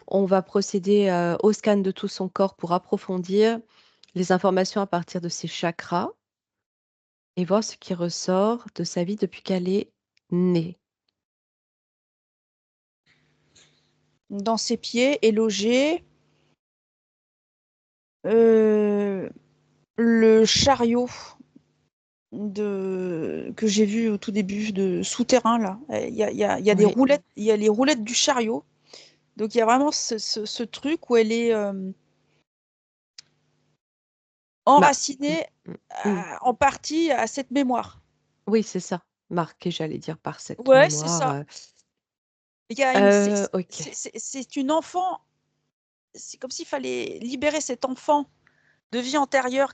On va procéder au scan de tout son corps pour approfondir les informations à partir de ses chakras et voir ce qui ressort de sa vie depuis qu'elle est née. Dans ses pieds est logé euh, le chariot que j'ai vu au tout début de souterrain là. Il y a des Oui, roulettes, il y a les roulettes du chariot. Donc il y a vraiment ce truc où elle est bah, mm, enracinée mm, mm. en partie à cette mémoire. Oui, c'est ça, marqué, j'allais dire, par cette Ouais, c'est mémoire. ça. Il y a Ok, c'est une enfant. C'est comme s'il fallait libérer cet enfant de vie antérieure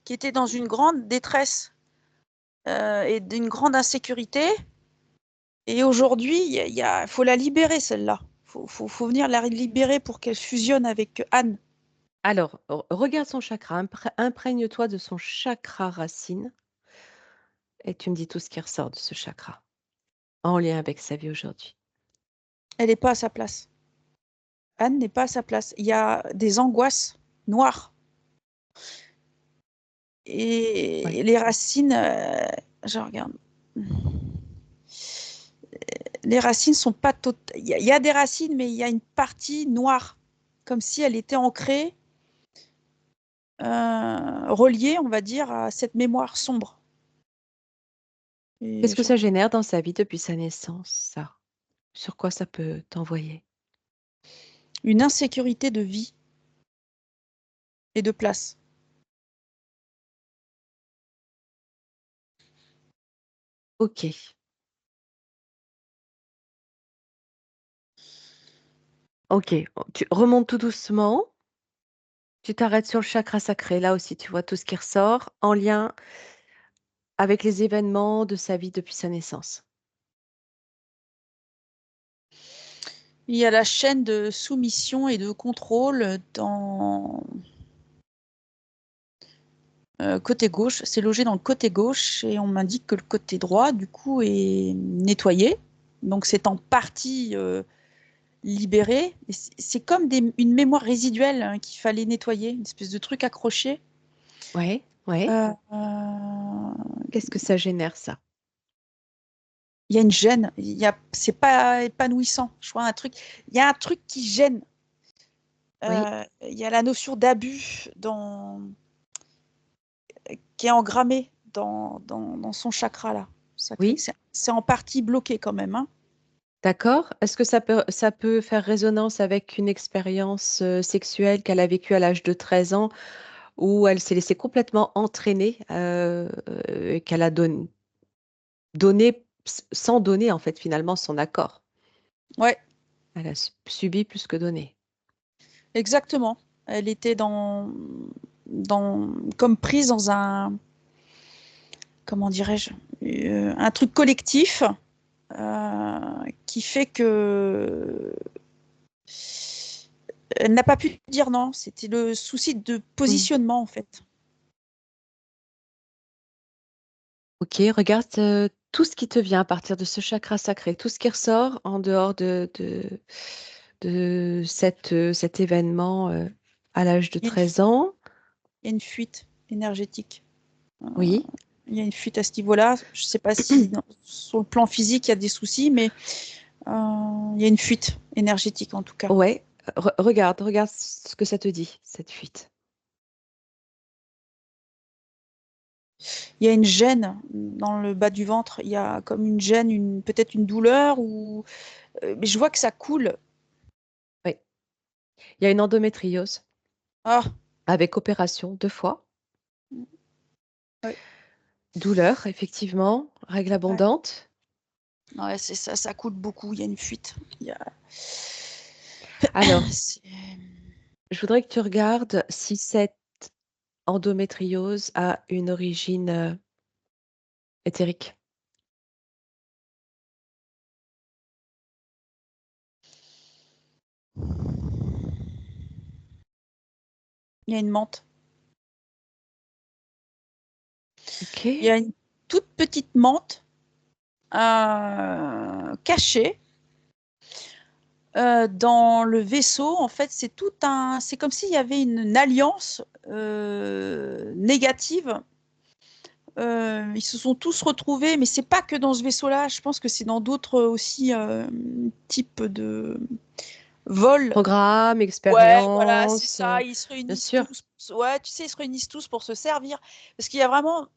qui était dans une grande détresse et d'une grande insécurité. Et aujourd'hui, faut la libérer, celle-là. Faut venir la libérer pour qu'elle fusionne avec Anne. Alors, regarde son chakra, imprègne-toi de son chakra racine et tu me dis tout ce qui ressort de ce chakra en lien avec sa vie aujourd'hui. Elle n'est pas à sa place. Anne n'est pas à sa place. Il y a des angoisses noires. Ouais. Et les racines, je regarde. Les racines sont pas totales. Il y a des racines, mais il y a une partie noire, comme si elle était ancrée, reliée, on va dire, à cette mémoire sombre. Et Qu'est-ce que je ça regarde. génère dans sa vie depuis sa naissance, ça? Sur quoi ça peut t'envoyer? Une insécurité de vie et de place. Ok. Ok. Tu remontes tout doucement. Tu t'arrêtes sur le chakra sacré. Là aussi, tu vois tout ce qui ressort en lien avec les événements de sa vie depuis sa naissance. Il y a la chaîne de soumission et de contrôle dans côté gauche. C'est logé dans le côté gauche et on m'indique que le côté droit, du coup, est nettoyé. Donc c'est en partie libéré. C'est comme une mémoire résiduelle qu'il fallait nettoyer, une espèce de truc accroché. Ouais, ouais. Euh, Qu'est-ce que ça génère, ça? Il y a une gêne. C'est pas épanouissant. Je vois un truc. Il y a un truc qui gêne. Oui, Il y a la notion d'abus qui est engrammée dans son chakra là. Ça fait que oui. c'est en partie bloqué quand même. Hein. D'accord. Est-ce que ça peut faire résonance avec une expérience sexuelle qu'elle a vécue à l'âge de 13 ans où elle s'est laissée complètement entraîner et qu'elle a donné sans donner en fait finalement son accord. Ouais, Elle a subi plus que donné. exactement. Elle était comme prise dans un, comment dirais-je, un truc collectif qui fait que elle n'a pas pu dire non. C'était le souci de Hmm. positionnement en fait. Ok, regarde tout ce qui te vient à partir de ce chakra sacré, tout ce qui ressort en dehors de cet événement à l'âge de Il y a une, 13 ans. il y a une fuite énergétique. Euh, Oui. il y a une fuite à ce niveau-là. Je ne sais pas si sur le plan physique il y a des soucis, mais il y a une fuite énergétique en tout cas. Ouais, regarde ce que ça te dit, cette fuite. Il y a une gêne dans le bas du ventre. Il y a comme une gêne, peut-être une douleur ou mais je vois que ça coule. Oui. Il y a une endométriose Ah, avec opération 2 fois. ouais, Douleur, effectivement. Règle ouais. abondante. Ouais, c'est ça, ça coule beaucoup. Il y a une fuite. Alors, C'est- je voudrais que tu regardes si cette endométriose a une origine éthérique. Il y a une menthe. Ok. Il y a une toute petite menthe cachée dans le vaisseau. En fait, c'est comme s'il y avait une alliance négative. Ils se sont tous retrouvés, mais c'est pas que dans ce vaisseau-là. Je pense que c'est dans d'autres aussi types de vols. Programme, Ouais, voilà, c'est expérience, ça. Ils se bien réunissent sûr. tous. Ouais, tu sais, ils se réunissent tous pour se servir. Parce qu'il y a vraiment,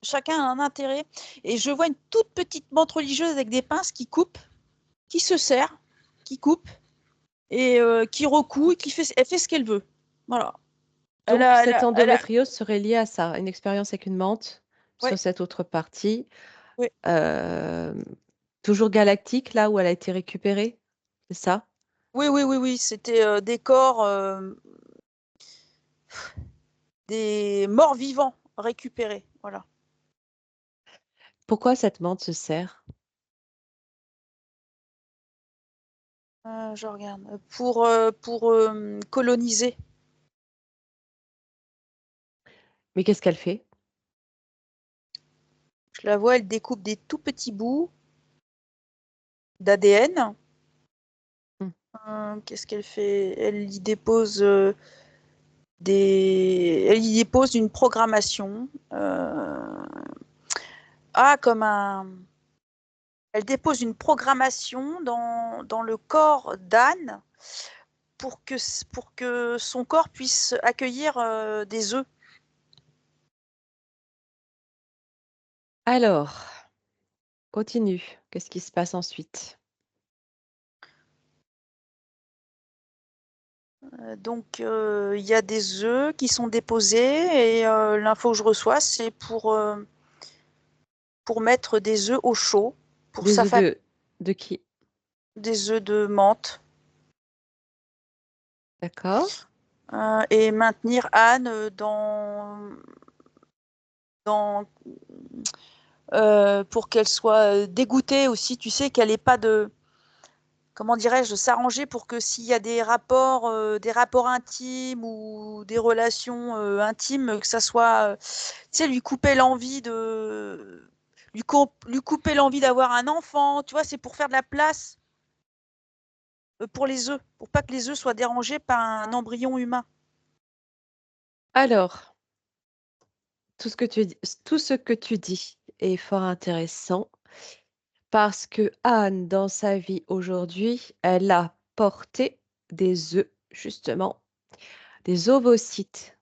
chacun a un intérêt. Et je vois une toute petite menthe religieuse avec des pinces qui coupe, qui se sert, qui coupe, et qui recoue, et elle fait ce qu'elle veut. Voilà. Donc, cette Elle a, endométriose serait liée à ça, une expérience avec une menthe sur ouais, cette autre partie. ouais. Euh, toujours galactique, là où elle a été récupérée, c'est ça? Oui, oui, oui, oui. C'était des corps, des morts vivants récupérés. Voilà. Pourquoi cette menthe se sert? Je regarde. Pour coloniser. Mais qu'est-ce qu'elle fait? Je la vois, elle découpe des tout petits bouts d'ADN. Hmm. Qu'est-ce qu'elle fait? Elle y dépose elle y dépose une programmation. Comme un. Elle dépose une programmation dans le corps d'Anne pour que son corps puisse accueillir des œufs. Alors, continue. Qu'est-ce qui se passe ensuite? Donc, il y a des œufs qui sont déposés et l'info que je reçois, c'est pour mettre des œufs au chaud pour Des sa œufs famille, de qui? des œufs de menthe, D'accord. et maintenir Anne dans pour qu'elle soit dégoûtée aussi. Tu sais qu'elle n'ait pas de, comment dirais-je, de s'arranger pour que s'il y a des rapports intimes ou des relations intimes, que ça soit, tu sais, lui couper l'envie d'avoir un enfant. Tu vois, c'est pour faire de la place pour les œufs, pour pas que les œufs soient dérangés par un embryon humain. Alors, tout ce que tu dis est fort intéressant parce que Anne, dans sa vie aujourd'hui, elle a porté des œufs, justement, des ovocytes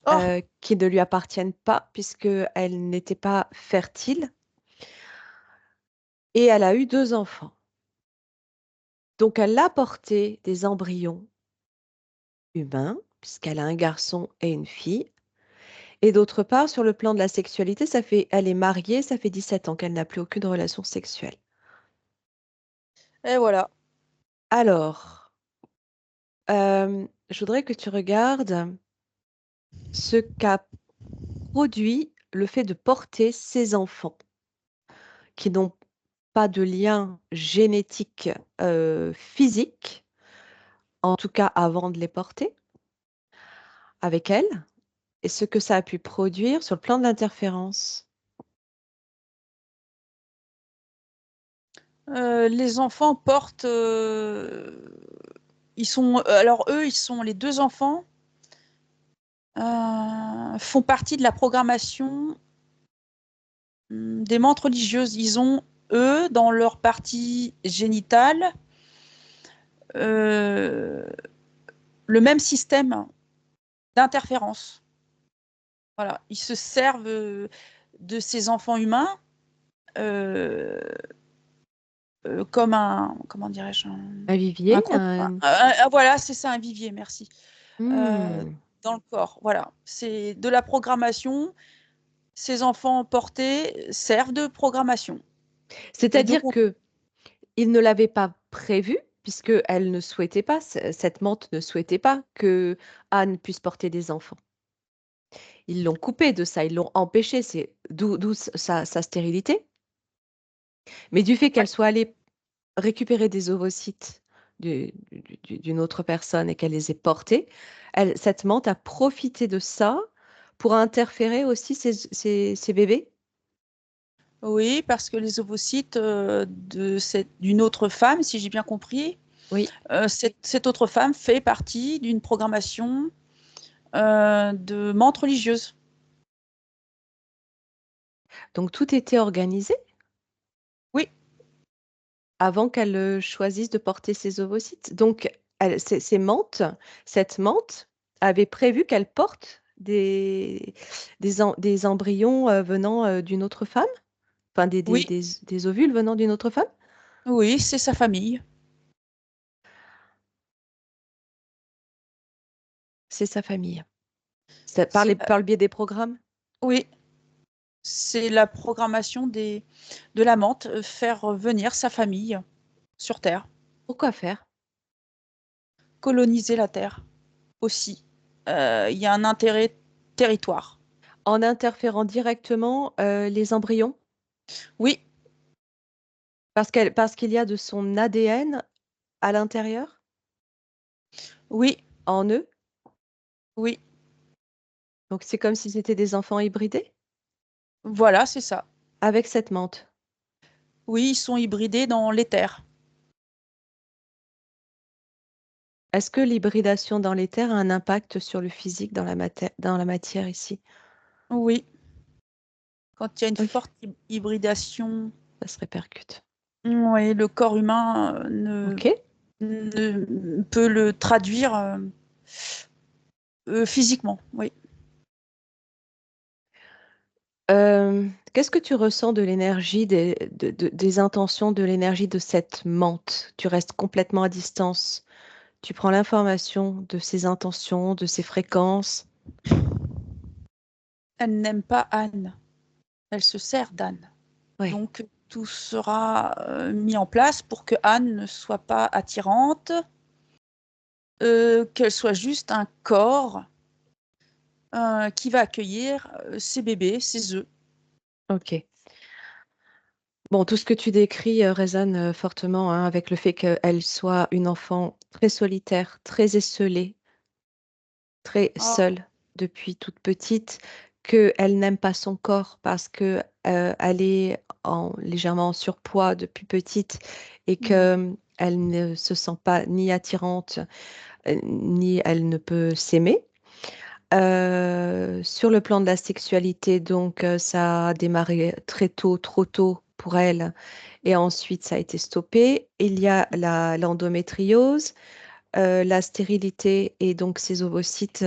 Oh, qui ne lui appartiennent pas puisqu'elle n'était pas fertile et elle a eu 2 enfants. Donc, elle a porté des embryons humains puisqu'elle a un garçon et une fille. Et d'autre part, sur le plan de la sexualité, elle est mariée, ça fait 17 ans qu'elle n'a plus aucune relation sexuelle. et voilà. Alors, je voudrais que tu regardes ce qu'a produit le fait de porter ces enfants qui n'ont pas de lien génétique physique, en tout cas avant de les porter avec elle, et ce que ça a pu produire sur le plan de l'interférence. Les enfants portent, alors eux, ils sont les deux enfants font partie de la programmation des mantes religieuses. Ils ont, eux, dans leur partie génitale, euh, le même système d'interférence. Voilà. Ils se servent de ces enfants humains euh, comme un, comment dirais-je, Un vivier, voilà, c'est ça, un vivier, merci. Euh, Hmm. dans le corps, voilà. C'est de la programmation. Ces enfants portés servent de programmation. Et donc, C'est-à-dire que il ne l'avait pas prévu, puisque elle ne souhaitait pas, cette mante ne souhaitait pas que Anne puisse porter des enfants. Ils l'ont coupée de ça, ils l'ont empêchée, c'est d'où sa stérilité. Mais du fait ouais. qu'elle soit allée récupérer des ovocytes d'une autre personne et qu'elle les ait portés, cette mante a profité de ça pour interférer aussi ses bébés. Oui, parce que les ovocytes d'une autre femme, si j'ai bien compris, Oui, cette autre femme fait partie d'une programmation de menthe religieuse. donc tout était organisé Oui, avant qu'elle choisisse de porter ses ovocytes. Donc, cette menthe avait prévu qu'elle porte des embryons venant d'une autre femme, enfin oui, des ovules venant d'une autre femme. oui, c'est sa famille. C'est sa famille. C'est Par le biais des programmes. Oui, c'est la programmation de la menthe, faire venir sa famille sur Terre, Pourquoi faire? coloniser la Terre aussi. Il y a un intérêt territoire. En interférant directement les embryons, Oui, parce qu'il y a de son ADN. à l'intérieur, Oui, en eux. oui, Donc c'est comme si c'était des enfants hybridés voilà, c'est ça. avec cette menthe. Oui, ils sont hybridés dans l'éther. Est-ce que l'hybridation dans l'éther a un impact sur le physique dans la matière ici? Oui, quand il y a une Ok, forte hybridation, ça se répercute. oui, le corps humain Ok. ne peut le traduire physiquement. Oui. Qu'est-ce que tu ressens de l'énergie, des intentions, de l'énergie de cette menthe? Tu restes complètement à distance. Tu prends l'information de ses intentions, de ses fréquences. Elle n'aime pas Anne. Elle se sert d'Anne. Oui. Donc tout sera mis en place pour que Anne ne soit pas attirante, qu'elle soit juste un corps qui va accueillir ses bébés, ses œufs. Ok. Bon, tout ce que tu décris résonne fortement hein, avec le fait qu'elle soit une enfant très solitaire, très esseulée, très Ah, seule depuis toute petite, qu'elle n'aime pas son corps parce que elle est légèrement en surpoids depuis petite et mm, que elle ne se sent pas ni attirante ni elle ne peut s'aimer. Sur le plan de la sexualité, donc ça a démarré très tôt, trop tôt pour elle, et ensuite ça a été stoppé. Il y a l'endométriose, la stérilité et donc ses ovocytes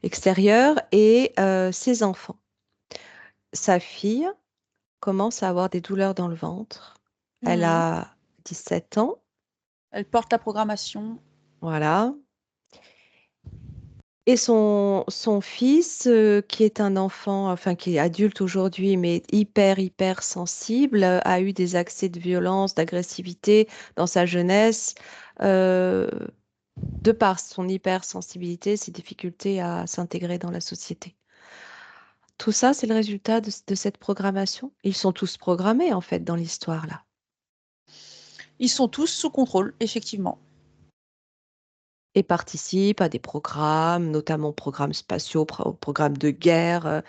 extérieurs et ses enfants. Sa fille commence à avoir des douleurs dans le ventre. Elle mm. a 17 ans, Elle porte la programmation. voilà. Et son fils, qui est un enfant, enfin qui est adulte aujourd'hui, mais hyper sensible, a eu des accès de violence, d'agressivité dans sa jeunesse, euh, de par son hypersensibilité, ses difficultés à s'intégrer dans la société. Tout ça, c'est le résultat de cette programmation. Ils sont tous programmés, en fait, dans l'histoire, là. Ils sont tous sous contrôle, effectivement. Et participent à des programmes, notamment programmes spatiaux, programmes de guerre,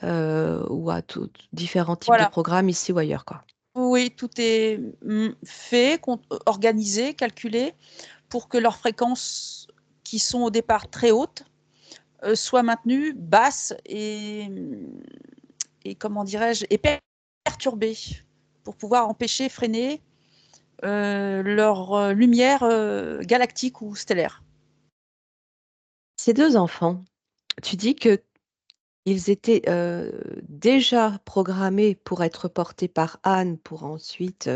ou à différents types de Voilà. programmes ici ou ailleurs, quoi. Oui, tout est fait, organisé, calculé pour que leurs fréquences, qui sont au départ très hautes, soient maintenues basses et comment dirais-je, et perturbées pour pouvoir empêcher, freiner leur lumière galactique ou stellaire. Ces deux enfants, tu dis que ils étaient déjà programmés pour être portés par Anne pour ensuite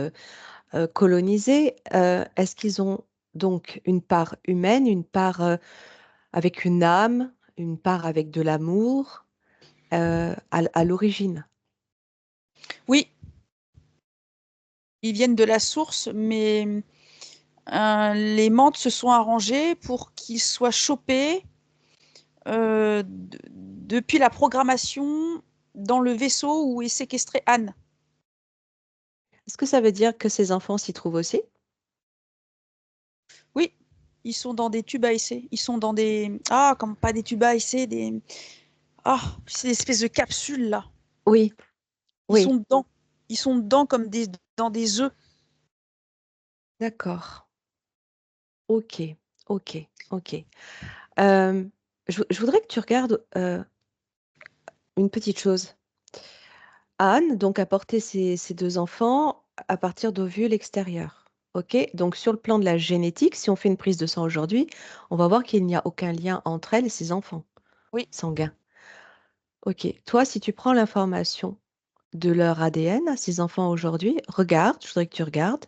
coloniser. Est-ce qu'ils ont donc une part humaine, une part avec une âme, une part avec de l'amour à l'origine? Oui, ils viennent de la source, mais les mantes se sont arrangées pour qu'ils soient chopés depuis la programmation dans le vaisseau où est séquestrée Anne. Est-ce que ça veut dire que ces enfants s'y trouvent aussi? Oui, ils sont dans des tubes à essai. Ils sont dans des... Ah, comme pas des tubes à essai, des... Ah, c'est des espèces de capsules là. Oui, Ils oui, sont dedans. Ils sont dedans comme dans des œufs. d'accord. Ok, ok, ok. Euh, je voudrais que tu regardes une petite chose. Anne, donc, a porté ses deux enfants à partir d'ovules extérieurs. Ok, donc sur le plan de la génétique, si on fait une prise de sang aujourd'hui, on va voir qu'il n'y a aucun lien entre elle et ses enfants Oui, sanguins. Ok, toi, si tu prends l'information de leur ADN à ces enfants aujourd'hui, regarde, je voudrais que tu regardes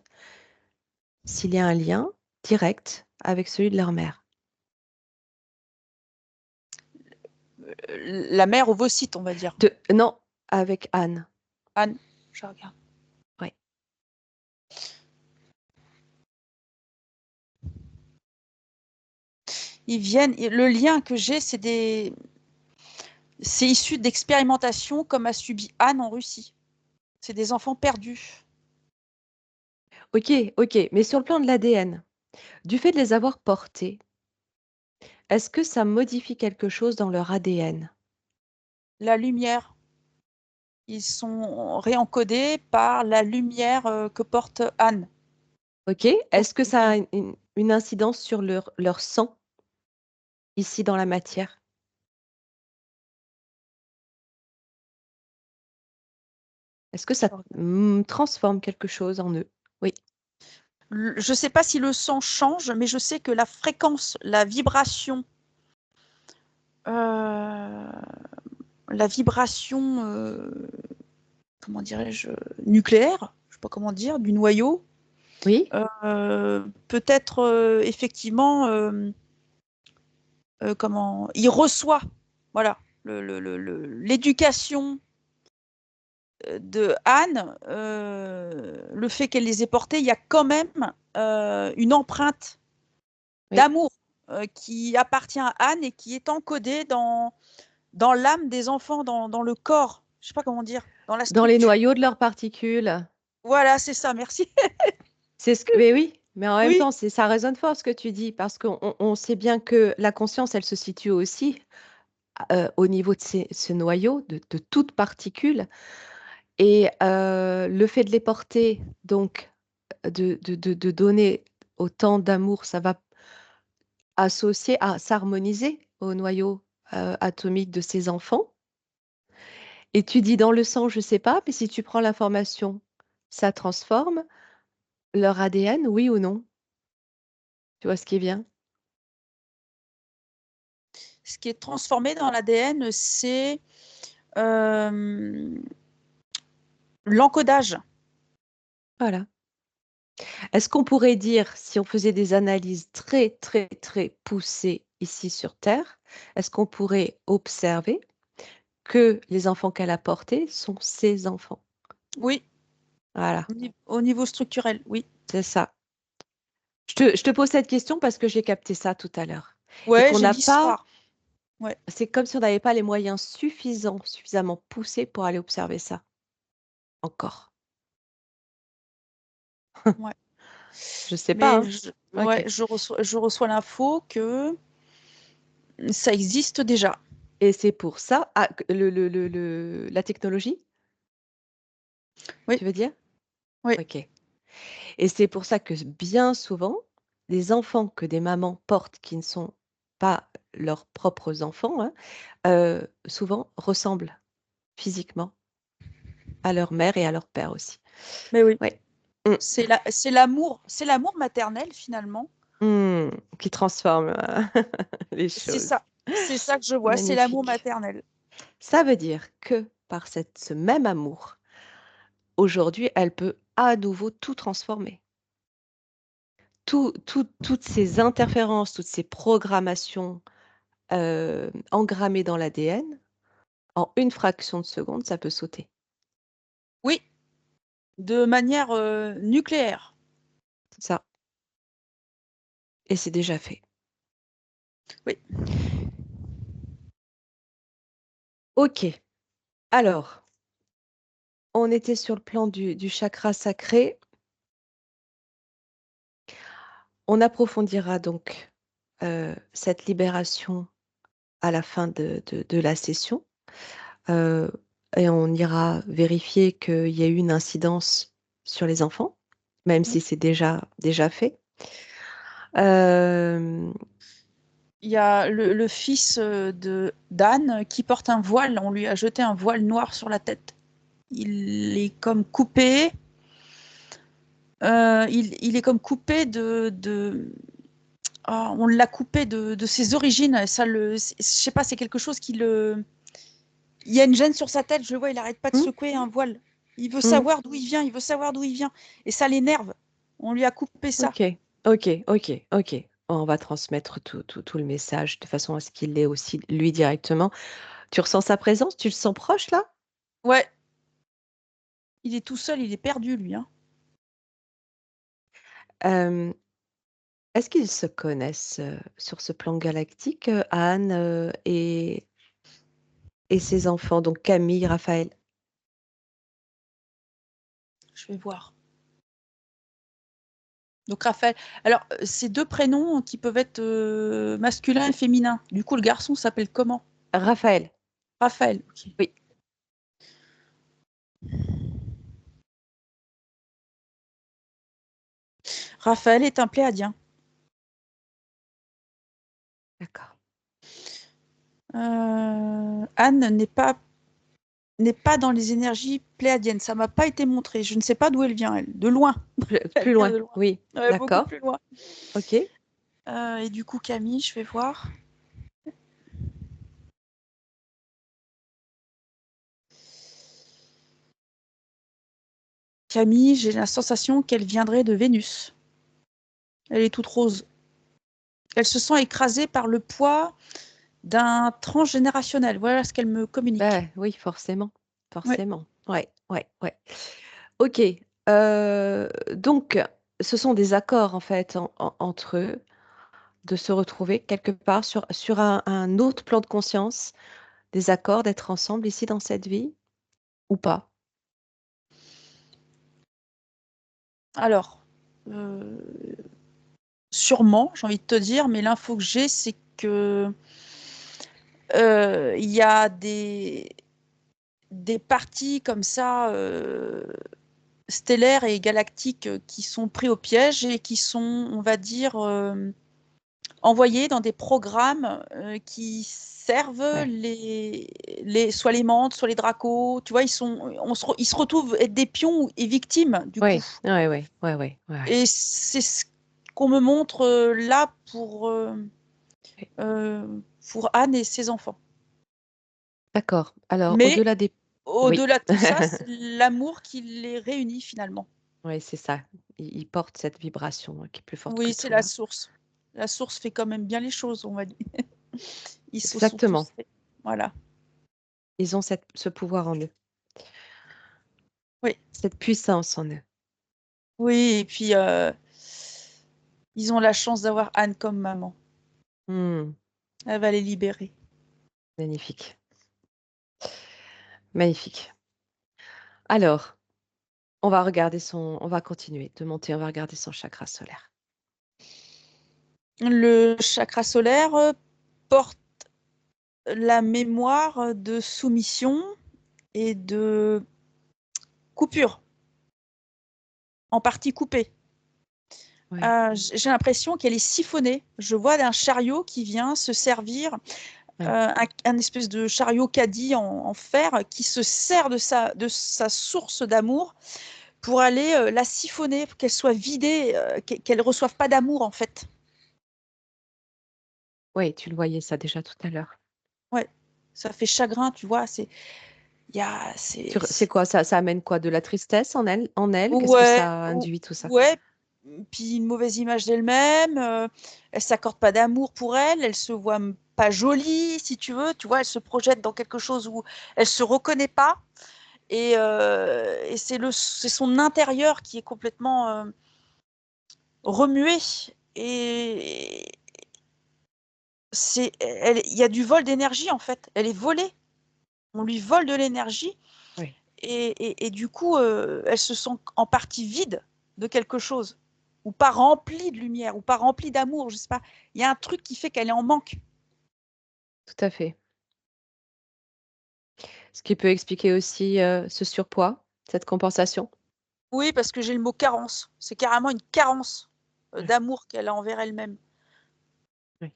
s'il y a un lien direct avec celui de leur mère. la mère ovocyte, on va dire. Non, avec Anne. Anne, je regarde. Oui. Ils viennent. Le lien que j'ai, c'est issu d'expérimentations comme a subi Anne en Russie. C'est des enfants perdus. Ok, ok. Mais sur le plan de l'ADN, du fait de les avoir portés, est-ce que ça modifie quelque chose dans leur ADN? La lumière, ils sont réencodés par la lumière que porte Anne. Ok. Donc, Est-ce que ça a oui. une incidence sur leur sang ici dans la matière? Est-ce que ça transforme quelque chose en eux? Oui. Je ne sais pas si le sang change, mais je sais que la fréquence, euh, la vibration, comment dirais-je, nucléaire, je ne sais pas comment dire, du noyau, Oui. peut être effectivement, comment, il reçoit, voilà, l'éducation de Anne, le fait qu'elle les ait portés, il y a quand même une empreinte Oui. d'amour qui appartient à Anne et qui est encodée dans l'âme des enfants, dans le corps. Je ne sais pas comment dire, dans la Dans les structure. noyaux de leurs particules. Voilà, c'est ça, merci. C'est ce que, mais oui, mais en même Oui, temps, ça résonne fort ce que tu dis, parce qu'on sait bien que la conscience, elle se situe aussi au niveau de ce noyau, de toute particule. Et le fait de les porter, donc de donner autant d'amour, ça va associer, s'harmoniser au noyau atomique de ces enfants. Et tu dis dans le sang, je sais pas, mais si tu prends l'information, ça transforme leur ADN, oui ou non? Tu vois ce qui est bien? ce qui est transformé dans l'ADN, c'est euh, l'encodage. Voilà. Est-ce qu'on pourrait dire, si on faisait des analyses très, très, très poussées ici sur Terre, est-ce qu'on pourrait observer que les enfants qu'elle a portés sont ses enfants? Oui, Voilà, au niveau structurel, oui. c'est ça. Je te pose cette question parce que j'ai capté ça tout à l'heure. Et Ouais, qu'on j'ai n'a pas, l'histoire. Ouais, c'est comme si on n'avait pas les moyens suffisants, suffisamment poussés pour aller observer ça encore. ouais. Je sais pas, Mais hein. ouais, Ok. je reçois l'info que ça existe déjà. Et c'est pour ça, la technologie, Oui, tu veux dire? oui, Ok. Et c'est pour ça que bien souvent, les enfants que des mamans portent qui ne sont pas leurs propres enfants, hein, souvent ressemblent physiquement à leur mère et à leur père aussi. mais oui. Ouais. Mmh. C'est l'amour maternel finalement. Mmh. Qui transforme les C'est choses. ça. C'est ça que je vois, c'est l'amour Magnifique. maternel. Ça veut dire que par ce même amour, aujourd'hui, elle peut à nouveau tout transformer. Toutes ces interférences, toutes ces programmations engrammées dans l'ADN, en une fraction de seconde, ça peut sauter. Oui, de manière nucléaire. C'est ça. Et c'est déjà fait. Oui. Ok. Alors, on était sur le plan du chakra sacré. On approfondira donc cette libération à la fin de la session. Euh, et on ira vérifier qu'il y a eu une incidence sur les enfants, même Mm. si c'est déjà fait. Euh, Il y a le fils de d'Anne qui porte un voile. On lui a jeté un voile noir sur la tête. Il est comme coupé. Il est comme coupé on l'a coupé de ses origines. Je sais pas, c'est quelque chose qui le. Il y a une gêne sur sa tête. Je le vois, il arrête pas de hmm, secouer un voile. Il veut hmm, savoir d'où il vient. Il veut savoir d'où il vient. Et ça l'énerve. On lui a coupé ça. ok, ok. On va transmettre tout le message de façon à ce qu'il l'ait aussi lui directement. Tu ressens sa présence? Tu le sens proche là? Ouais, il est tout seul. Il est perdu lui. Hein. Euh, Est-ce qu'ils se connaissent sur ce plan galactique, Anne et ses enfants, donc Camille, Raphaël? Je vais voir. Donc Raphaël. Alors, c'est 2 prénoms qui peuvent être masculins et féminins. Du coup, le garçon s'appelle comment? Raphaël. Raphaël. Ok. Oui. Raphaël est un pléiadien. D'accord. Anne n'est pas dans les énergies pléiadiennes. Ça m'a pas été montré. Je ne sais pas d'où elle vient, elle. De loin. Elle Plus vient loin. de loin. Oui. Ouais, beaucoup D'accord. plus loin. Ok. Et du coup, Camille, je vais voir. Camille, j'ai la sensation qu'elle viendrait de Vénus. Elle est toute rose. Elle se sent écrasée par le poids d'un transgénérationnel. Voilà ce qu'elle me communique. Oui, forcément. Ouais. Forcément. Ouais, ouais, ouais. Ok. Donc, ce sont des accords en fait entre eux de se retrouver quelque part sur un autre plan de conscience, des accords d'être ensemble ici dans cette vie ou pas? Alors, euh, sûrement, j'ai envie de te dire, mais l'info que j'ai, c'est que il y a des parties comme ça stellaires et galactiques qui sont pris au piège et qui sont, on va dire, envoyés dans des programmes qui servent Ouais, soit les mantes, soit les dracos. Tu vois, ils se retrouvent être des pions et victimes du coup. ouais, ouais, ouais, ouais, ouais, ouais, ouais. Et c'est ce qu'on me montre là Ouais. pour Anne et ses enfants. D'accord. Alors, Mais au-delà des... Oui, au-delà de tout ça, c'est l'amour qui les réunit finalement. oui, c'est ça. Il porte cette vibration qui est plus forte que Oui, c'est tout, la hein. source. La source fait quand même bien les choses, on va dire. Ils se sont Exactement. tous faits. Voilà. Ils ont ce pouvoir en eux, Oui. cette puissance en eux. Oui, et puis ils ont la chance d'avoir Anne comme maman. Hmm, Elle va les libérer. magnifique. Magnifique. Alors, on va continuer de monter, on va regarder son chakra solaire. Le chakra solaire porte la mémoire de soumission et de coupure, en partie coupée. Ouais, J'ai l'impression qu'elle est siphonnée. Je vois un chariot qui vient se servir, ouais. un espèce de chariot caddie en fer qui se sert de sa source d'amour pour aller la siphonner, pour qu'elle soit vidée, qu'elle ne reçoive pas d'amour en fait. Ouais, tu le voyais ça déjà tout à l'heure. Ouais, ça fait chagrin, tu vois. Il y a, C'est quoi ça? Ça amène quoi? De la tristesse en elle? Qu'est-ce que ouais, ça induit tout ça? ouais. Puis une mauvaise image d'elle-même. Elle s'accorde pas d'amour pour elle. Elle se voit pas jolie, si tu veux. Tu vois, elle se projette dans quelque chose où elle se reconnaît pas. Et c'est son intérieur qui est complètement remué. Et il y a du vol d'énergie en fait. Elle est volée. On lui vole de l'énergie. Oui, Et du coup, elle se sent en partie vide de quelque chose, ou pas remplie de lumière, ou pas remplie d'amour, je sais pas. Il y a un truc qui fait qu'elle est en manque. tout à fait. Ce qui peut expliquer aussi ce surpoids, cette compensation. Oui, parce que j'ai le mot carence. C'est carrément une carence Ouais, d'amour qu'elle a envers elle-même. ouais.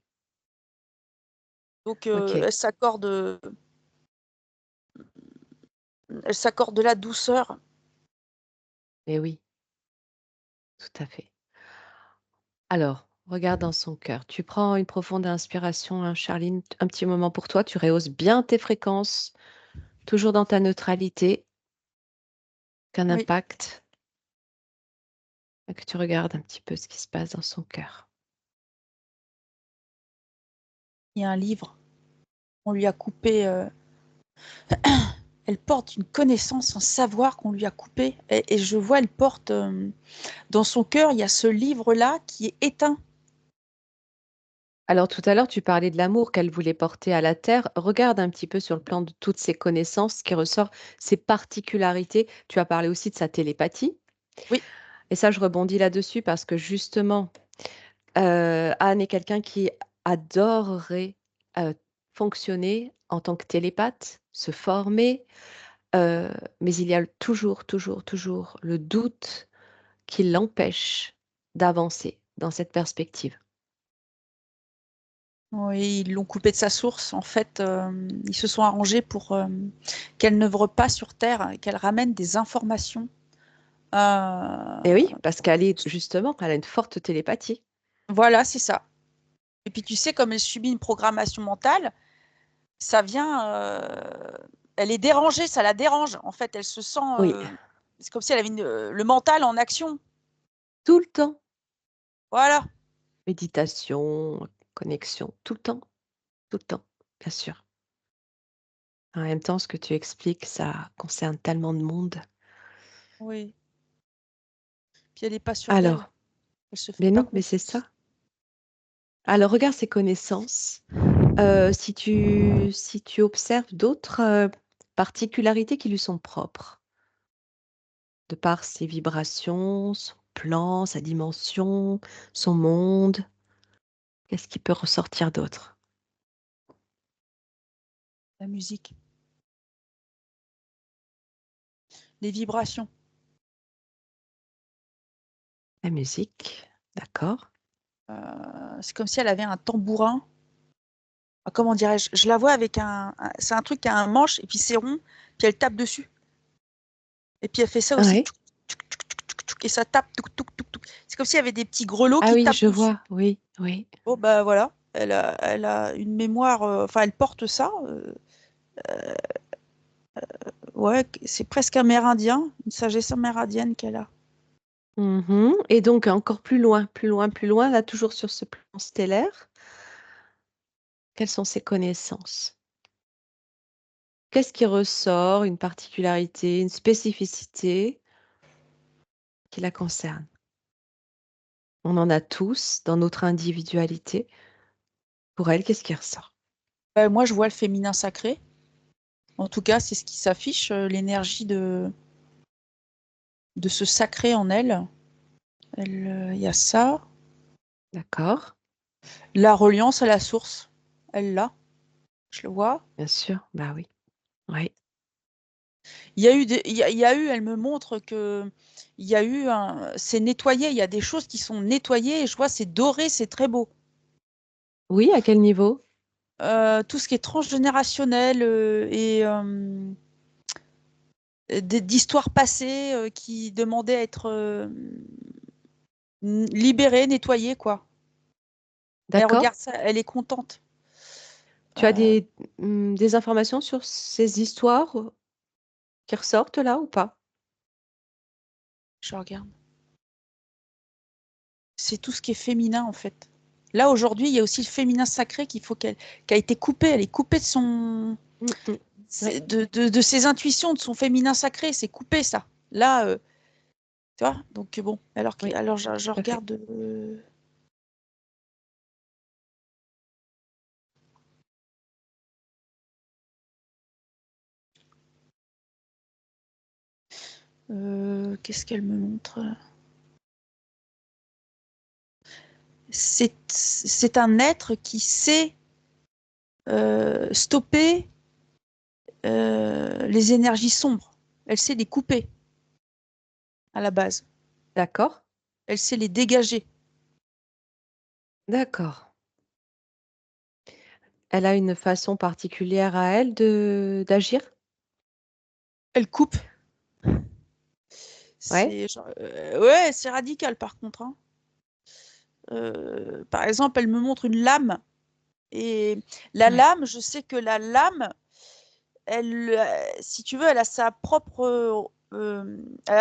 Donc, Ok. elle s'accorde de la douceur. Et oui, tout à fait. Alors, regarde dans son cœur. Tu prends une profonde inspiration, hein, Charline, un petit moment pour toi. Tu rehausses bien tes fréquences, toujours dans ta neutralité, qu'un Oui, impact, et que tu regardes un petit peu ce qui se passe dans son cœur. il y a un livre. On lui a coupé. Elle porte une connaissance, un savoir qu'on lui a coupé. Et je vois, elle porte dans son cœur, il y a ce livre-là qui est éteint. Alors tout à l'heure, tu parlais de l'amour qu'elle voulait porter à la Terre. Regarde un petit peu sur le plan de toutes ses connaissances, ce qui ressort, ses particularités. Tu as parlé aussi de sa télépathie. Oui, Et ça, je rebondis là-dessus parce que justement, Anne est quelqu'un qui adorerait fonctionner en tant que télépathe, se former, mais il y a toujours, toujours, toujours le doute qui l'empêche d'avancer dans cette perspective. Oui, ils l'ont coupé de sa source. En fait, ils se sont arrangés pour qu'elle n'œuvre pas sur Terre, et qu'elle ramène des informations. Et Euh, oui, parce qu'elle est justement, elle a une forte télépathie. voilà, c'est ça. Et puis tu sais, comme elle subit une programmation mentale, ça vient, elle est dérangée, ça la dérange. En fait, elle se sent, Oui, c'est comme si elle avait le mental en action. tout le temps. Voilà. Méditation, connexion, tout le temps, bien sûr. En même temps, ce que tu expliques, ça concerne tellement de monde. Oui. Puis elle n'est pas sûre d'elle. Alors, Elle se fait mais pas non, mais c'est confiance. ça. Alors, regarde ses connaissances. Si tu observes d'autres particularités qui lui sont propres, de par ses vibrations, son plan, sa dimension, son monde, qu'est-ce qui peut ressortir d'autre? La musique, les vibrations. La musique, d'accord. C'est comme si elle avait un tambourin. Ah, comment dirais-je? Je la vois avec c'est un truc qui a un manche et puis c'est rond, puis elle tape dessus. Et puis elle fait ça aussi. Ouais. Tchouk, tchouk, tchouk, tchouk, tchouk, et ça tape. Tchouk, tchouk, tchouk, tchouk. C'est comme s'il y avait des petits grelots Ah qui oui, tapent je dessus. vois, oui, oui. Bon, bah voilà. Elle a une mémoire. Enfin, elle porte ça. Ouais, c'est presque amérindien. Une sagesse amérindienne qu'elle a. Mhm. Et donc encore plus loin, plus loin, plus loin, là toujours sur ce plan stellaire, quelles sont ses connaissances? Qu'est-ce qui ressort, une particularité, une spécificité qui la concerne? On en a tous dans notre individualité. Pour elle, qu'est-ce qui ressort? Moi, je vois le féminin sacré. En tout cas, c'est ce qui s'affiche, l'énergie de ce sacré en elle. Il y a ça. D'accord, La reliance à la source, elle l'a, je le vois. bien sûr, bah oui, oui, Il y a eu, il y a eu, elle me montre que il y a eu c'est nettoyé. Il y a des choses qui sont nettoyées. Et je vois, c'est doré, c'est très beau. oui, à quel niveau? Tout ce qui est transgénérationnel et d'histoires passées qui demandaient à être libérées, nettoyées, quoi. Elle D'accord. regarde ça, elle est contente. Tu as Euh, des informations sur ces histoires qui ressortent là ou pas? je regarde. C'est tout ce qui est féminin, en fait. Là, aujourd'hui, il y a aussi le féminin sacré qui a été coupé. Elle est coupée de Mm, mm. Oui, de ses intuitions, de son féminin sacré. C'est coupé, ça. Là, tu vois. Donc, bon. oui, Alors je tout à fait. regarde. Qu'est-ce qu'elle me montre? C'est un être qui sait stopper les énergies sombres. Elle sait les couper à la base. D'accord, Elle sait les dégager. d'accord. Elle a une façon particulière à elle de d'agir? Elle coupe. Ouais, Ouais, c'est radical par contre, hein. Par exemple, elle me montre une lame et la ouais, lame, je sais que la lame, si tu veux, elle a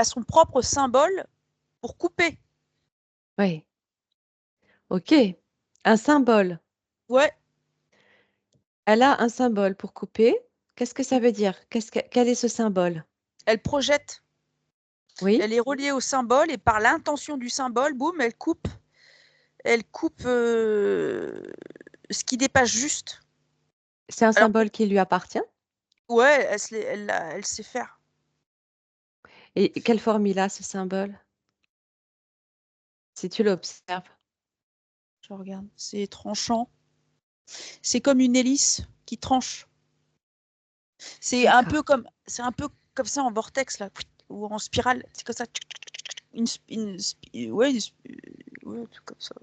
son propre symbole pour couper. ouais. Ok. Un symbole. Ouais, Elle a un symbole pour couper. Qu'est-ce que ça veut dire? Quel est ce symbole? elle projette. Oui, Elle est reliée au symbole et par l'intention du symbole, boum, elle coupe. Elle coupe ce qui dépasse juste. c'est un Alors, symbole qui lui appartient. ouais, elle sait faire. Et quelle forme il a, ce symbole? Si tu l'observes. Je regarde. C'est tranchant. C'est comme une hélice qui tranche. C'est un peu D'accord. comme ça en vortex là, ou en spirale. C'est comme ça. Ouais, un truc comme ça.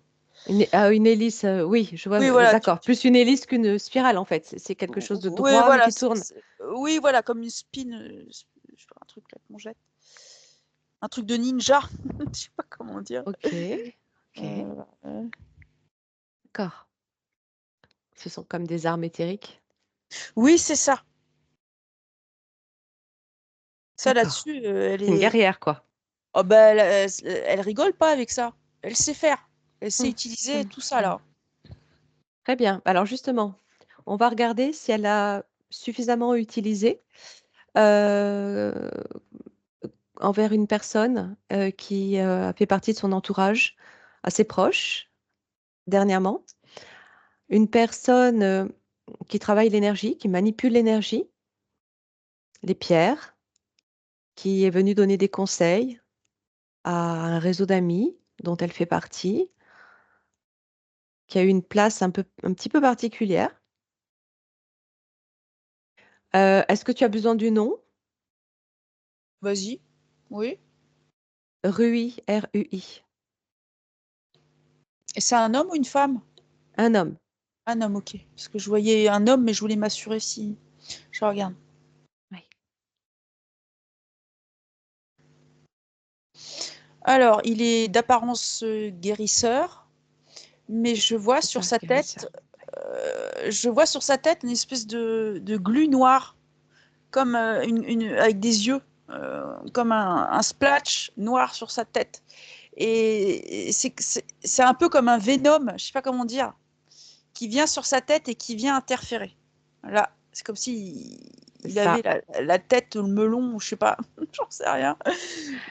Une hélice, oui, je vois, Oui, voilà. d'accord. Plus une hélice qu'une spirale, en fait. C'est quelque chose de Oui, droit, mais voilà. qui tourne. Oui, voilà, comme une spin. Je sais pas, un truc là qu'on jette. Un truc de ninja. Je sais pas comment dire. Ok, ok, Euh, d'accord. Ce sont comme des armes éthériques. Oui, c'est ça. Ça D'accord. là-dessus, elle C'est une est. guerrière, quoi. Oh, bah, elle rigole pas avec ça. Elle sait faire. Elle sait Hmm, utiliser hmm, tout ça hmm. là. Très bien. Alors justement, on va regarder si elle a suffisamment utilisé euh, envers une personne qui a fait partie de son entourage assez proche dernièrement. Une personne qui travaille l'énergie, qui manipule l'énergie, les pierres, qui est venue donner des conseils à un réseau d'amis dont elle fait partie, qui a eu une place un petit peu particulière. Est-ce que tu as besoin du nom? Vas-y. Oui. Rui, R-U-I. Et c'est un homme ou une femme? Un homme. Un homme, ok. Parce que je voyais un homme, mais je voulais m'assurer si. Je regarde. Oui. Alors, il est d'apparence guérisseur, mais C'est ça, guérisseur. je vois sur sa tête une espèce de glu noir, comme avec des yeux, comme un splash noir sur sa tête. Et c'est un peu comme un venom, je sais pas comment dire, qui vient sur sa tête et qui vient interférer. Là, c'est comme si C'est il avait ça. la tête, le melon, je sais pas, j'en sais rien.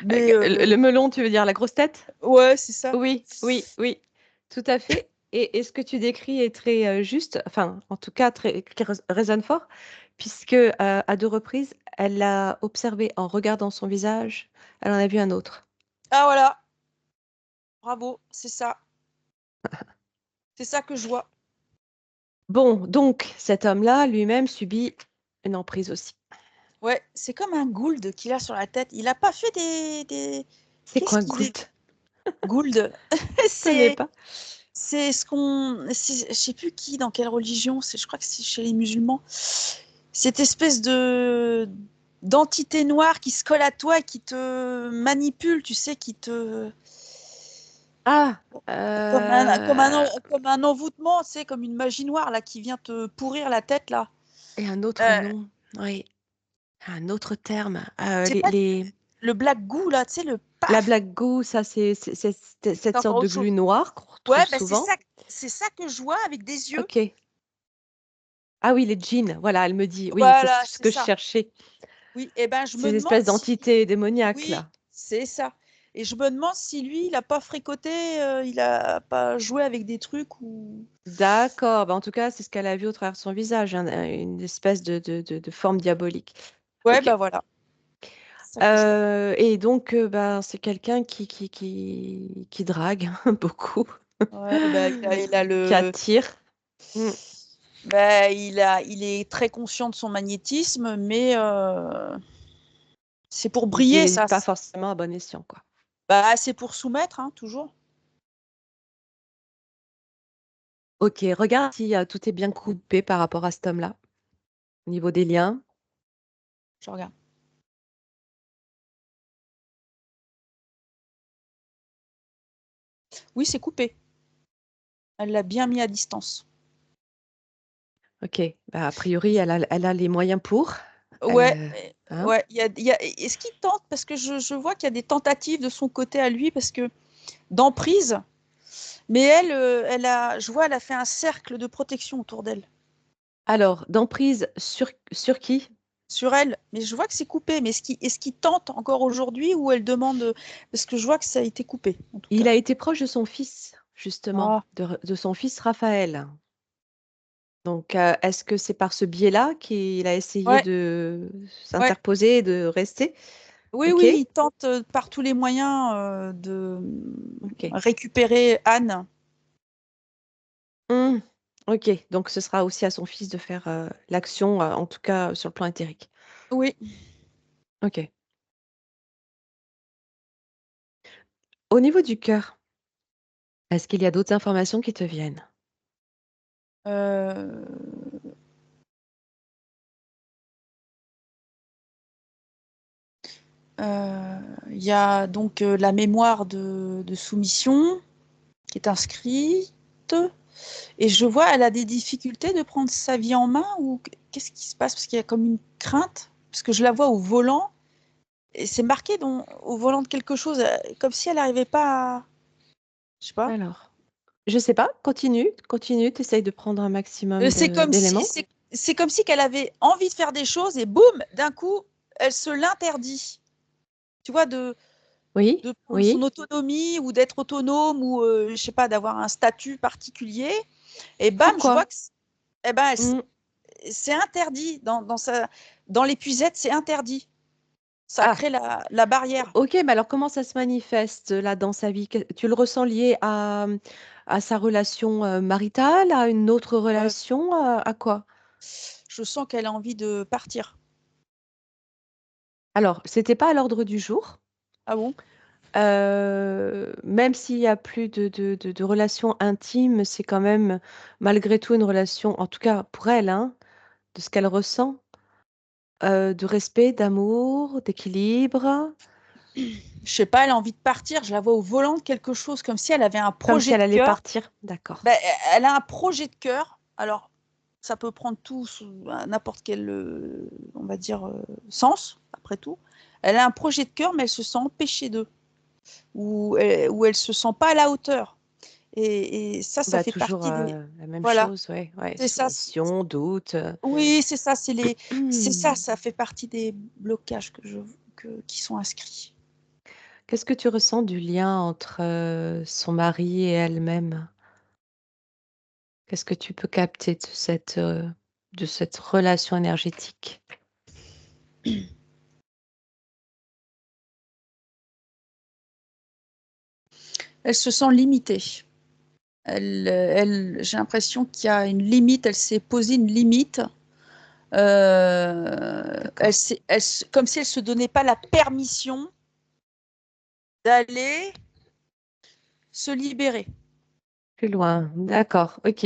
Mais Le melon, tu veux dire la grosse tête? ouais, c'est ça. Oui, oui, oui, tout à fait. Et ce que tu décris est très juste, enfin, en tout cas, qui résonne fort, puisque à deux reprises, elle l'a observé en regardant son visage, elle en a vu un autre. Ah voilà, bravo, c'est ça. C'est ça que je vois. Bon, donc cet homme-là lui-même subit une emprise aussi. Ouais, c'est comme un Gould qu'il a sur la tête. Il a pas fait C'est Qu'est-ce quoi un qu'il est? Goult? Gould. Je connais C'est pas. c'est ce qu'on. Je sais plus qui, dans quelle religion. Je crois que c'est chez les musulmans. Cette espèce de d'entité noire qui se colle à toi et qui te manipule, tu sais, qui te. Ah, Comme un envoûtement, tu sais, comme une magie noire là qui vient te pourrir la tête là. et un autre Euh, nom, oui, un autre terme. c'est pas le black goo là, tu sais, le La paf. black goo, ça c'est C'est cette encore sorte de autre glu chose. noir qu'on retrouve Ouais, bah souvent. c'est ça que je vois avec des yeux. Ok. Ah oui, les djinns, voilà, elle me dit. Oui, c'est Voilà, ce c'est que je ça. cherchais. Oui, et ben je me Ces demande espèces si d'entités démoniaques, oui, là. c'est ça. Et je me demande si lui, il a pas fricoté, il a pas joué avec des trucs ou. D'accord. Bah, en tout cas, c'est ce qu'elle a vu au travers de son visage, hein, une espèce de forme diabolique. Ouais, Ok. bah voilà. C'est ça que je vois. Et donc, bah, c'est quelqu'un qui drague beaucoup, Ouais, bah il a qui le. attire. Mm. Bah, il est très conscient de son magnétisme, mais c'est pour Il briller, l'utilise ça. pas forcément à bon escient, quoi. Bah, c'est pour soumettre, hein, toujours. Ok, regarde si tout est bien coupé par rapport à cet homme-là, au niveau des liens. Je regarde. Oui, c'est coupé. Elle l'a bien mis à distance. Ok, bah, a priori, elle a les moyens pour. Ouais, Euh, hein. ouais. Est-ce qu'il tente? Parce que je vois qu'il y a des tentatives de son côté à lui, parce que d'emprise. Mais elle, je vois, elle a fait un cercle de protection autour d'elle, Alors, d'emprise sur qui? sur elle. Mais je vois que c'est coupé. Mais est-ce qu'il tente encore aujourd'hui ou elle demande? Parce que je vois que ça a été coupé, en tout Il cas. a été proche de son fils, justement, Ah, de son fils Raphaël. Donc, est-ce que c'est par ce biais-là qu'il a essayé ouais, de ouais, s'interposer et de rester? Oui, Ok? oui, il tente par tous les moyens de Ok. récupérer Anne. Hmm, ok, donc ce sera aussi à son fils de faire l'action, en tout cas sur le plan éthérique. Oui. Ok. Au niveau du cœur, est-ce qu'il y a d'autres informations qui te viennent? Euh, Il y a donc la mémoire de soumission qui est inscrite. Et je vois, elle a des difficultés de prendre sa vie en main ou qu'est-ce qui se passe? Parce qu'il y a comme une crainte, parce que je la vois au volant et c'est marqué au volant de quelque chose, comme si elle n'arrivait pas à... Je sais pas. Alors, je sais pas, continue, t'essayes de prendre un maximum C'est comme si, d'éléments. c'est comme si qu'elle avait envie de faire des choses et boum, d'un coup, elle se l'interdit. Tu vois, Oui, de prendre son oui. autonomie ou d'être autonome ou, je sais pas, d'avoir un statut particulier. Et bam, je vois Pourquoi? que eh ben, Hmm, c'est interdit. Dans l'épuisette, c'est interdit. Ça Ah, crée la barrière. ok, mais alors comment ça se manifeste là dans sa vie? Tu le ressens lié à sa relation maritale, à une autre Euh, relation, à quoi? je sens qu'elle a envie de partir. Alors, c'était pas à l'ordre du jour. Ah bon? Même s'il y a plus de relations intimes, c'est quand même malgré tout une relation, en tout cas pour elle, hein, de ce qu'elle ressent, de respect, d'amour, d'équilibre, Je sais pas, elle a envie de partir. Je la vois au volant de quelque chose, comme si elle avait un comme si projet elle de allait cœur. partir. D'accord. Ben, elle a un projet de cœur. Alors, ça peut prendre tout sous n'importe quel, on va dire, sens, après tout. Elle a un projet de cœur, mais elle se sent empêchée d'eux, ou elle se sent pas à la hauteur. Et ça Bah, fait toujours partie des... la même Voilà, chose, ouais, ouais, c'est ça. soumission, doute. Oui, c'est ça, c'est ça, ça fait partie des blocages qui sont inscrits. Qu'est-ce que tu ressens du lien entre son mari et elle-même? Qu'est-ce que tu peux capter de cette relation énergétique? Elle se sent limitée. J'ai l'impression qu'il y a une limite, elle s'est posée une limite. D'accord. Comme si elle se donnait pas la permission d'aller se libérer. Plus loin, d'accord, ok.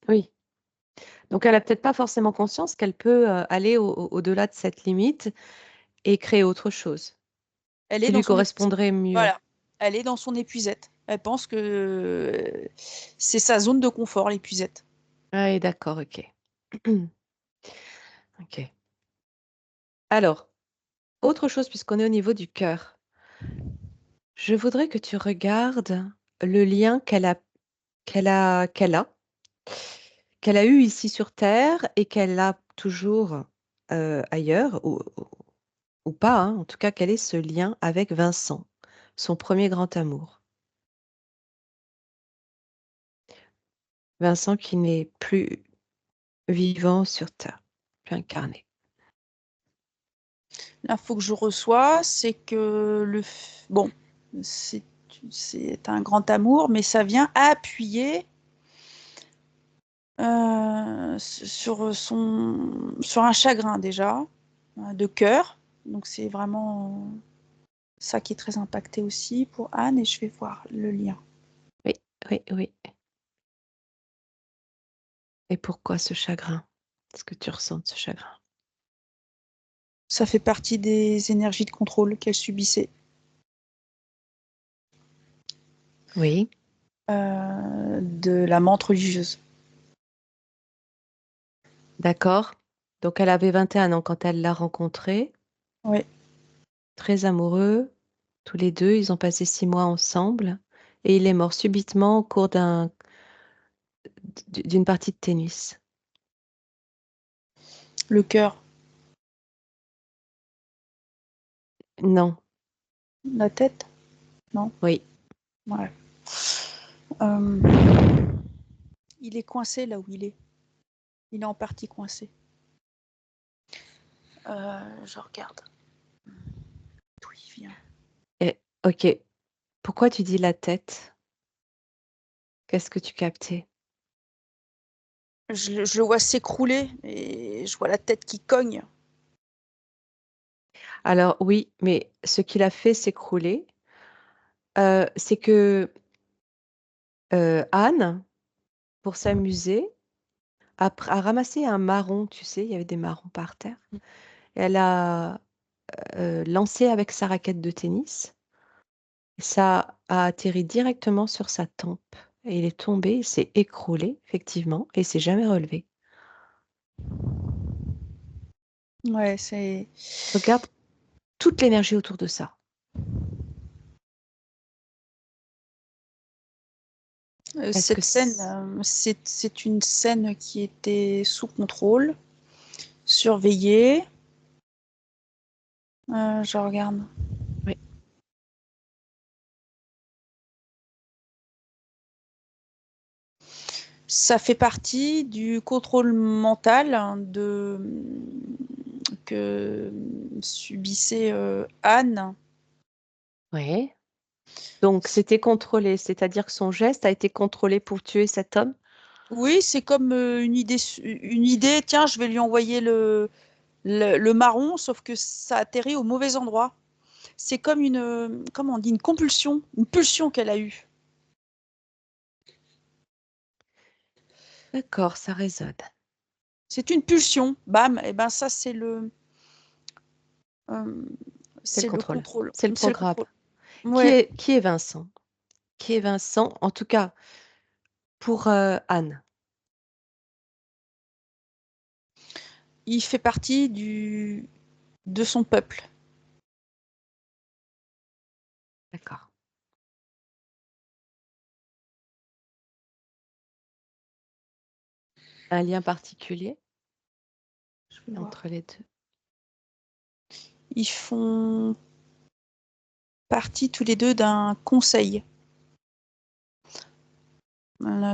Oui. Donc elle a peut-être pas forcément conscience qu'elle peut aller au-delà de cette limite et créer autre chose Elle est qui dans lui son épuisette. correspondrait mieux. Voilà, elle est dans son épuisette. Elle pense que c'est sa zone de confort, l'épuisette. Oui, d'accord, ok. Ok. Alors, autre chose, puisqu'on est au niveau du cœur, je voudrais que tu regardes le lien qu'elle a eu ici sur Terre et qu'elle a toujours ailleurs, ou pas, hein. En tout cas, quel est ce lien avec Vincent, son premier grand amour? Vincent qui n'est plus vivant sur Terre, plus incarné. L'info que je reçois, c'est que bon, c'est c'est un grand amour, mais ça vient appuyer sur un chagrin déjà, de cœur. Donc c'est vraiment ça qui est très impacté aussi pour Anne, et je vais voir le lien. Oui, oui, oui. Et pourquoi ce chagrin? Est-ce que tu ressens ce chagrin? Ça fait partie des énergies de contrôle qu'elle subissait. Oui, De la menthe religieuse. d'accord. Donc elle avait 21 ans quand elle l'a rencontré, Oui, très amoureux, tous les deux, ils ont passé 6 mois ensemble et il est mort subitement au cours d'une partie de tennis. le cœur, Non, la tête, non? oui, Ouais. Euh, il est coincé là où il est. Il est en partie coincé. Je regarde. d'où il vient. Ok. Pourquoi tu dis la tête? Qu'est-ce que tu captais? Je le vois s'écrouler et je vois la tête qui cogne. Alors oui, mais ce qu'il a fait s'écrouler, c'est que Anne, pour s'amuser, a ramassé un marron, tu sais, il y avait des marrons par terre. Et elle a lancé avec sa raquette de tennis. Ça a atterri directement sur sa tempe. Et il est tombé, il s'est écroulé, effectivement, et il s'est jamais relevé. Ouais, c'est Regarde toute l'énergie autour de ça. Est-ce que cette scène, c'est une scène qui était sous contrôle, surveillée. Je regarde. Oui. Ça fait partie du contrôle mental que subissait Anne. Ouais. Donc c'était contrôlé, c'est-à-dire que son geste a été contrôlé pour tuer cet homme? Oui, c'est comme une idée, tiens, je vais lui envoyer le marron, sauf que ça atterrit au mauvais endroit. C'est comme comment on dit, une compulsion, une pulsion qu'elle a eue. D'accord, ça résonne. C'est une pulsion, bam, et ben ça euh, C'est le c'est le contrôle, contrôle. c'est le C'est le programme. contrôle. Ouais, Qui est Vincent? Qui est Vincent, en tout cas pour Anne? il fait partie de son peuple. D'accord. Un lien particulier Je vais voir. entre les deux? Ils font partie tous les deux d'un conseil.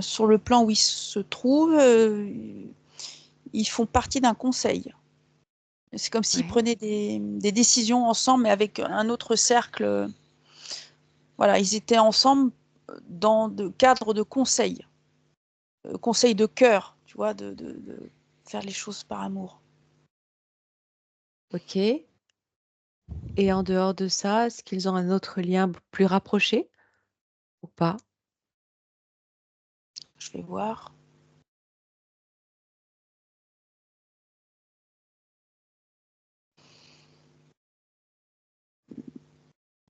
Sur le plan où ils se trouvent, ils font partie d'un conseil. C'est comme s'ils Oui. prenaient des décisions ensemble, mais avec un autre cercle. Voilà, ils étaient ensemble dans le cadre de conseil, conseil de cœur, tu vois, de faire les choses par amour. Ok. Et en dehors de ça, est-ce qu'ils ont un autre lien plus rapproché ou pas? Je vais voir.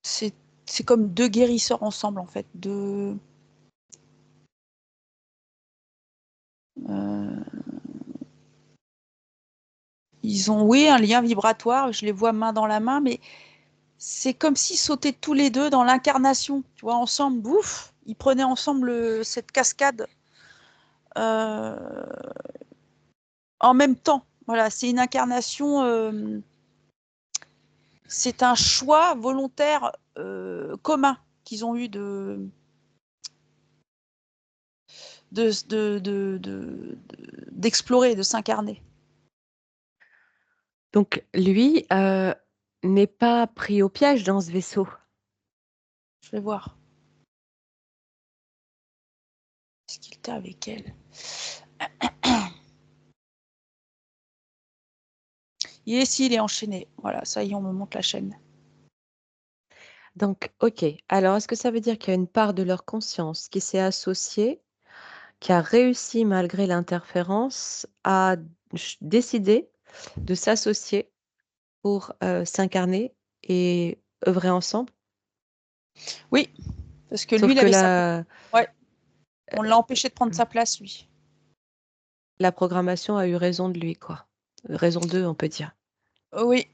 C'est c'est comme deux guérisseurs ensemble, en fait. Euh, ils ont, oui, un lien vibratoire. Je les vois main dans la main, mais c'est comme s'ils sautaient tous les deux dans l'incarnation, tu vois, ensemble, bouf, ils prenaient ensemble cette cascade euh, en même temps. Voilà, c'est une incarnation, c'est un choix volontaire commun qu'ils ont eu d'explorer, de s'incarner. Donc lui n'est pas pris au piège dans ce vaisseau. Je vais voir. Est-ce qu'il était avec elle? Il est enchaîné. Voilà, ça y est, on me montre la chaîne. Donc, ok. Alors, est-ce que ça veut dire qu'il y a une part de leur conscience qui s'est associée, qui a réussi, malgré l'interférence, à décider de s'associer pour s'incarner et œuvrer ensemble? Oui, parce que lui, Sauf il que avait sa place. Ouais, on l'a euh, empêché de prendre sa place, lui. la programmation a eu raison de lui, quoi. Raison d'eux, on peut dire. Oui,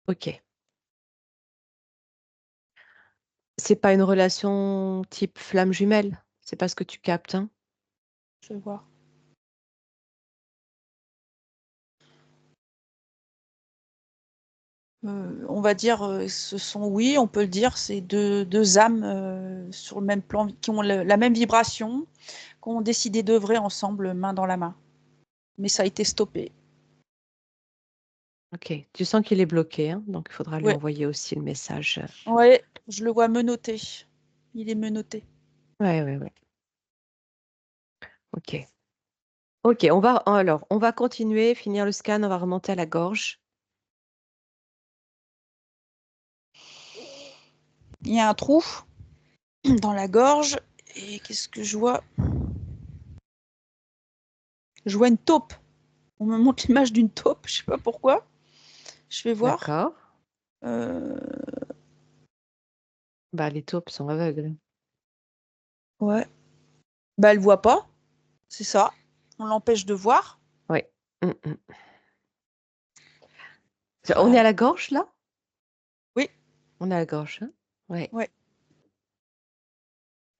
Ok. C'est pas une relation type flamme jumelle. C'est pas ce que tu captes, hein? je vais voir. On va dire, ce sont, oui, on peut le dire, c'est deux âmes sur le même plan, qui ont la même vibration, qui ont décidé d'œuvrer ensemble, main dans la main. Mais ça a été stoppé. Ok. Tu sens qu'il est bloqué, hein, donc il faudra lui Ouais, envoyer aussi le message. ouais, je le vois menotté. Il est menotté. Ouais, ouais, ouais. Ok. Ok, on va continuer, finir le scan, on va remonter à la gorge. Il y a un trou dans la gorge. Et qu'est-ce que je vois? Je vois une taupe. On me montre l'image d'une taupe, je sais pas pourquoi. Je vais voir. D'accord. Euh, Bah, les taupes sont aveugles. ouais. Bah, elle voit pas, c'est ça. On l'empêche de voir. Oui. Mm, mm. On est à Ah, la gorge, là? oui, On est à la gorge, hein? Ouais. ouais.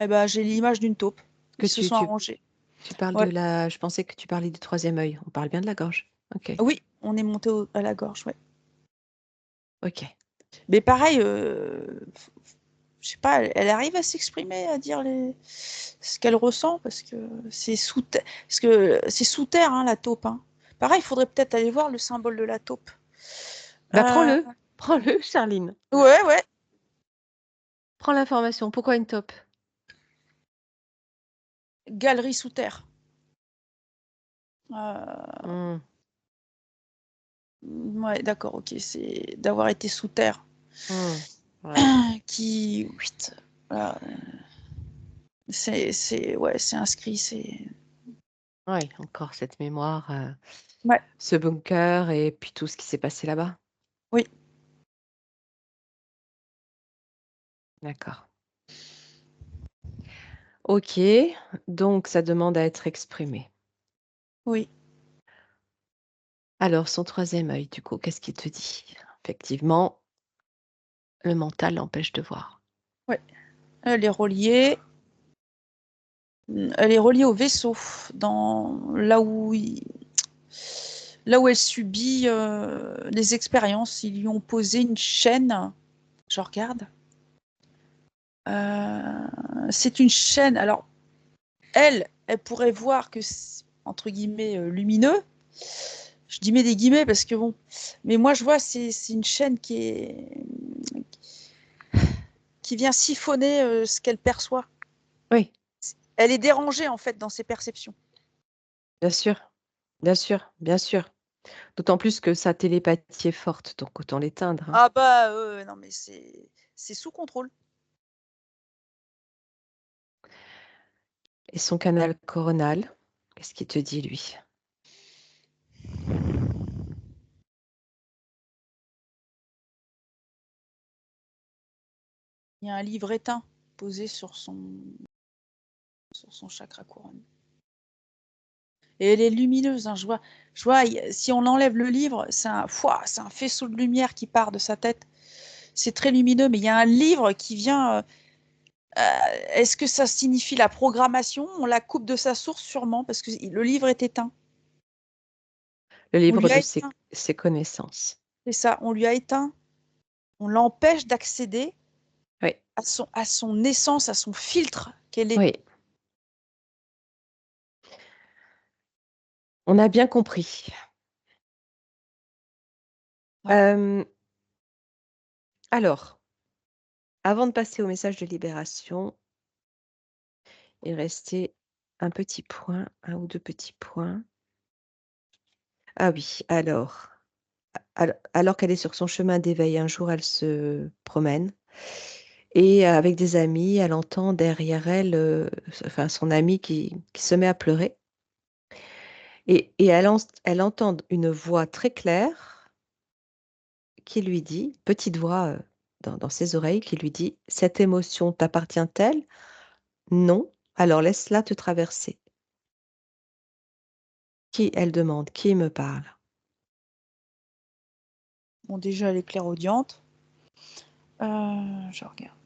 Eh ben, j'ai l'image d'une taupe. Que Ils se sont arrangés. tu parles de Ouais. la... Je pensais que tu parlais du troisième œil. On parle bien de la gorge. Ok. Oui, on est monté à la gorge, ouais. Ok. Mais pareil, je sais pas, elle arrive à s'exprimer, à dire ce qu'elle ressent, parce que c'est sous terre, hein, la taupe, hein. Pareil, il faudrait peut-être aller voir le symbole de la taupe. Bah, Euh, prends-le. Prends-le, Charline. ouais, ouais. Prends l'information. Pourquoi une taupe? Galerie sous terre. Euh, Hmm. ouais, d'accord, ok, c'est d'avoir été sous terre. Hmm. Ouais. Qui, voilà, ouais, c'est inscrit, c'est. Ouais, encore cette mémoire, Ouais, ce bunker et puis tout ce qui s'est passé là-bas. oui, D'accord. Ok, donc ça demande à être exprimé. oui. Alors, son troisième œil, du coup, qu'est-ce qu'il te dit? Effectivement, le mental l'empêche de voir. Ouais. Elle est reliée. Elle est reliée au vaisseau, là où elle subit les expériences. Ils lui ont posé une chaîne. Je regarde. C'est une chaîne. Alors, elle pourrait voir que c'est, entre guillemets, lumineux. Je dis mais des guillemets parce que bon. Mais moi, je vois, c'est une chaîne qui vient siphonner ce qu'elle perçoit. Oui, Elle est dérangée, en fait, dans ses perceptions. bien sûr, bien sûr, bien sûr. D'autant plus que sa télépathie est forte, donc autant l'éteindre, hein. Ah bah, non, mais c'est sous contrôle. Et son canal coronal, qu'est-ce qu'il te dit, lui? Il y a un livre éteint posé sur son chakra couronne. Et elle est lumineuse, hein, je vois, si on enlève le livre, c'est un faisceau de lumière qui part de sa tête. C'est très lumineux, mais il y a un livre qui vient. Est-ce que ça signifie la programmation? On la coupe de sa source, sûrement, parce que le livre est éteint. Le On livre lui a de éteint, ses connaissances. c'est ça, on lui a éteint. On l'empêche d'accéder Oui, à son essence, à son filtre qu'elle est. oui, on a bien compris. Ouais. Euh, alors, avant de passer au message de libération, il restait un petit point, un ou deux petits points. Ah oui, alors qu'elle est sur son chemin d'éveil, un jour, elle se promène et avec des amis, elle entend derrière elle, enfin, son amie qui se met à pleurer et elle entend une voix très claire qui lui dit, petite voix dans ses oreilles, qui lui dit, cette émotion t'appartient-elle? Non, alors laisse-la te traverser. Qui, elle demande, qui me parle? Bon, déjà, elle est clairaudiente. Je regarde.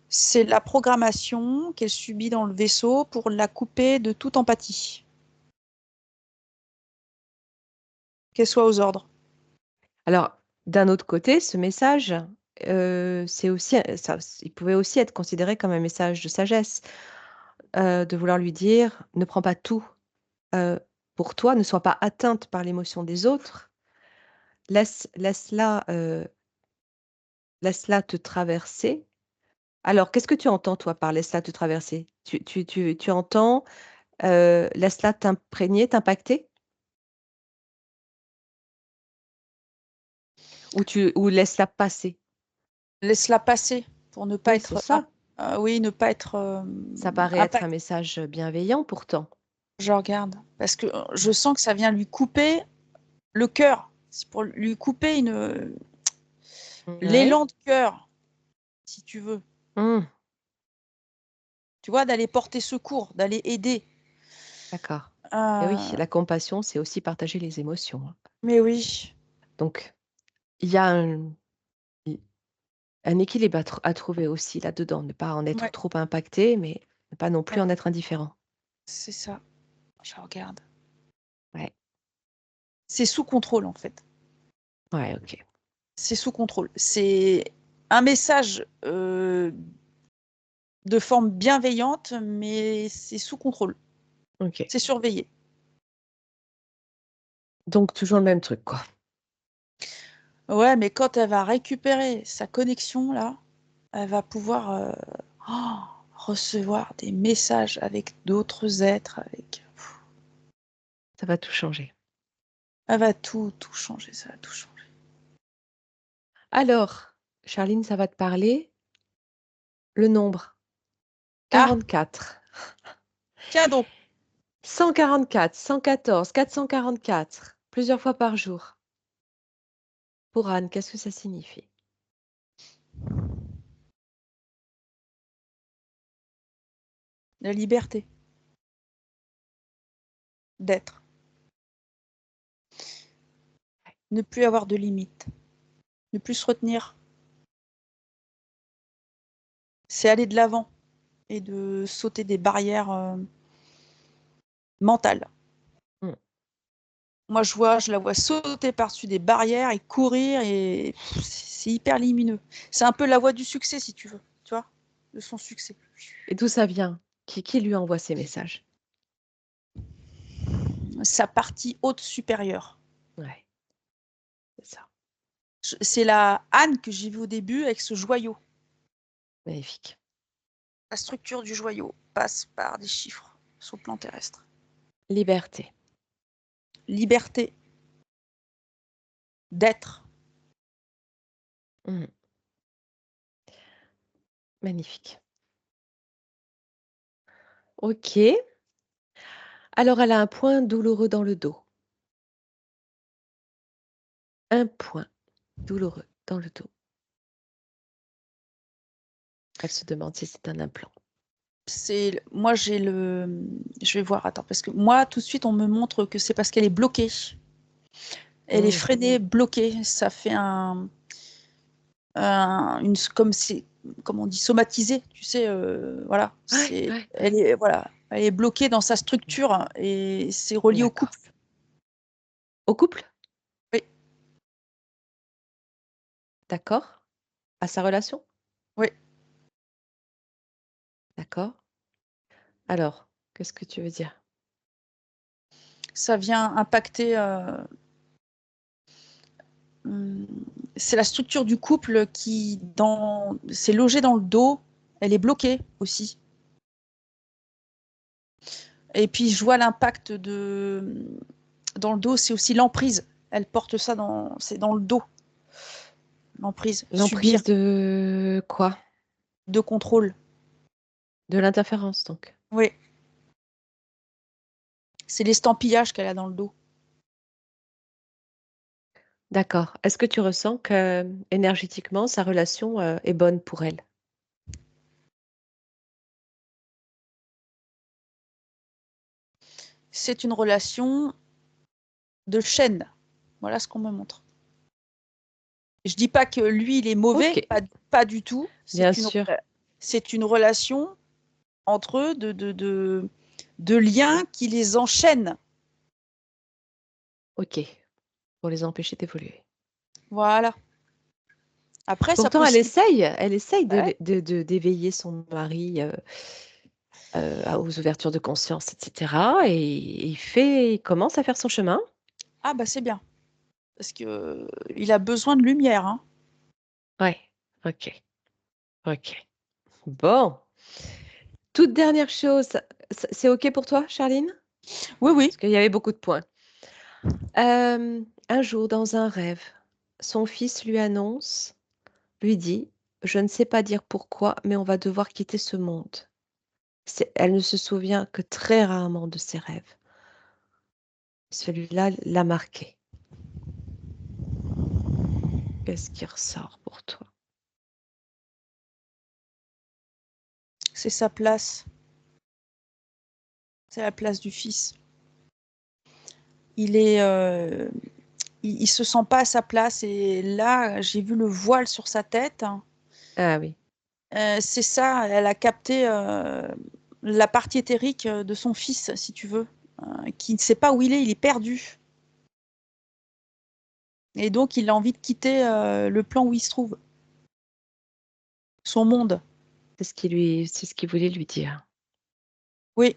C'est la programmation qu'elle subit dans le vaisseau pour la couper de toute empathie. Qu'elle soit aux ordres. Alors, d'un autre côté, ce message, c'est aussi, il pouvait aussi être considéré comme un message de sagesse, de vouloir lui dire, ne prends pas tout. pour toi, ne sois pas atteinte par l'émotion des autres. Laisse-la laisse-la te traverser. Alors, qu'est-ce que tu entends, toi, par laisse-la te traverser? Tu entends laisse-la t'imprégner, t'impacter? Ou laisse-la passer? Laisse-la passer pour ne pas Oui, c'est être, ça. oui, ne pas être Ça paraît être un message bienveillant pourtant. Je regarde parce que je sens que ça vient lui couper le cœur. C'est pour lui couper Ouais. l'élan de cœur, si tu veux. Mmh, Tu vois, d'aller porter secours, d'aller aider. d'accord. Et oui, Euh, la compassion, c'est aussi partager les émotions, hein. mais oui, Donc, il y a un équilibre à trouver aussi là-dedans. Ne pas en être ouais, trop impacté, mais ne pas non plus ouais, en être indifférent. c'est ça. Je regarde. Ouais, C'est sous contrôle en fait. ouais, ok. C'est sous contrôle. C'est un message de forme bienveillante, mais c'est sous contrôle. Ok. C'est surveillé. Donc, toujours le même truc, quoi. Ouais, mais quand elle va récupérer sa connexion, là, elle va pouvoir recevoir des messages avec d'autres êtres, avec... Ça va tout changer. Elle va tout changer, ça va tout changer. Alors, Charline, ça va te parler. Le nombre Ah, 44. tiens donc, 144, 114, 444, plusieurs fois par jour. Pour Anne, qu'est-ce que ça signifie? la liberté d'être. Ne plus avoir de limites. Ne plus se retenir. C'est aller de l'avant et de sauter des barrières mentales. Hmm. Moi, je la vois sauter par-dessus des barrières et courir, et c'est hyper lumineux. C'est un peu la voie du succès, si tu veux, tu vois, de son succès. Et d'où ça vient? Qui lui envoie ces messages? Sa partie haute supérieure. Ouais, c'est ça. C'est la Anne que j'ai vue au début avec ce joyau. Magnifique. La structure du joyau passe par des chiffres sur le plan terrestre. Liberté. Liberté d'être. Hmm. Magnifique. Ok. Alors, elle a un point douloureux dans le dos. Un point douloureux dans le dos. Elle se demande si c'est un implant. Moi, je vais voir, attends, parce que moi, tout de suite, on me montre que c'est parce qu'elle est bloquée. Elle est Hmm. freinée, bloquée. Ça fait comme on dit, somatisé, tu sais, voilà. Ouais, ouais, ouais. Elle est bloquée dans sa structure et c'est relié au D'accord. couple. Au couple? Oui, D'accord. À sa relation? oui. D'accord. Alors, qu'est-ce que tu veux dire? Ça vient impacter. C'est la structure du couple c'est logé dans le dos. Elle est bloquée aussi. Et puis je vois l'impact dans le dos, c'est aussi l'emprise. Elle porte ça c'est dans le dos, l'emprise, subir, L'emprise de quoi? de contrôle. De l'interférence, donc. Oui, c'est l'estampillage qu'elle a dans le dos. D'accord. Est-ce que tu ressens que énergétiquement, sa relation, est bonne pour elle? C'est une relation de chaîne. Voilà ce qu'on me montre. Je dis pas que lui, il est mauvais, OK, pas du tout. bien sûr. C'est une relation entre eux de liens qui les enchaînent. OK, pour les empêcher d'évoluer. Voilà. Après, ça Pourtant, peut se... elle essaye Ouais, de d'éveiller son mari, aux ouvertures de conscience, et cetera, et il commence à faire son chemin. Ah bah, c'est bien, parce que il a besoin de lumière, hein. Ouais, OK, OK. Bon, toute dernière chose, c'est OK pour toi, Charline? Oui, oui. Parce qu'il y avait beaucoup de points. Un jour, dans un rêve, son fils lui dit: «Je ne sais pas dire pourquoi, mais on va devoir quitter ce monde». Elle ne se souvient que très rarement de ses rêves. Celui-là l'a marquée. Qu'est-ce qui ressort pour toi? C'est sa place. C'est la place du fils. Il est, il se sent pas à sa place et là, j'ai vu le voile sur sa tête. Ah oui, C'est ça, elle a capté, la partie éthérique, de son fils, si tu veux, qui ne sait pas où il est perdu et donc il a envie de quitter, le plan où il se trouve, son monde. c'est ce qu'il voulait lui dire. Oui,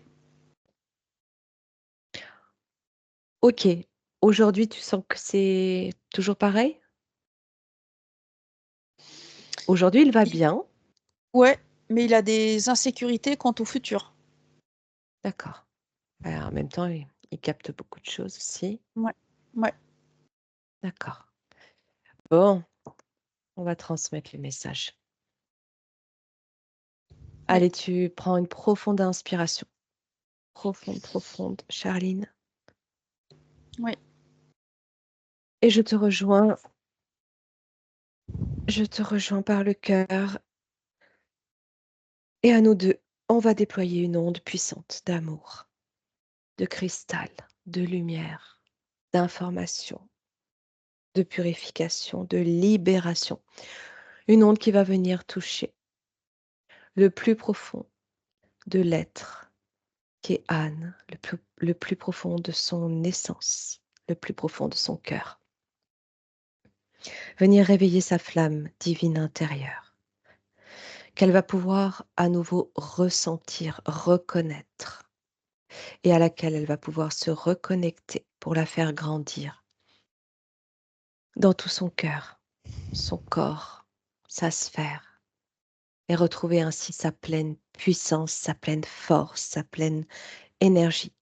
OK. Aujourd'hui, tu sens que c'est toujours pareil? Aujourd'hui, il va i bien? ouais, mais il a des insécurités quant au futur. D'accord. En même temps, il capte beaucoup de choses aussi. Ouais, ouais, D'accord. Bon, on va transmettre le message. oui, Allez, tu prends une profonde inspiration. Profonde, profonde, Charline. oui, Et je te rejoins par le cœur. Et à nous deux, on va déployer une onde puissante d'amour, de cristal, de lumière, d'information, de purification, de libération. Une onde qui va venir toucher le plus profond de l'être, qui est Anne, le plus profond de son essence, le plus profond de son cœur. Venir réveiller sa flamme divine intérieure, qu'elle va pouvoir à nouveau ressentir, reconnaître, et à laquelle elle va pouvoir se reconnecter pour la faire grandir dans tout son cœur, son corps, sa sphère, et retrouver ainsi sa pleine puissance, sa pleine force, sa pleine énergie.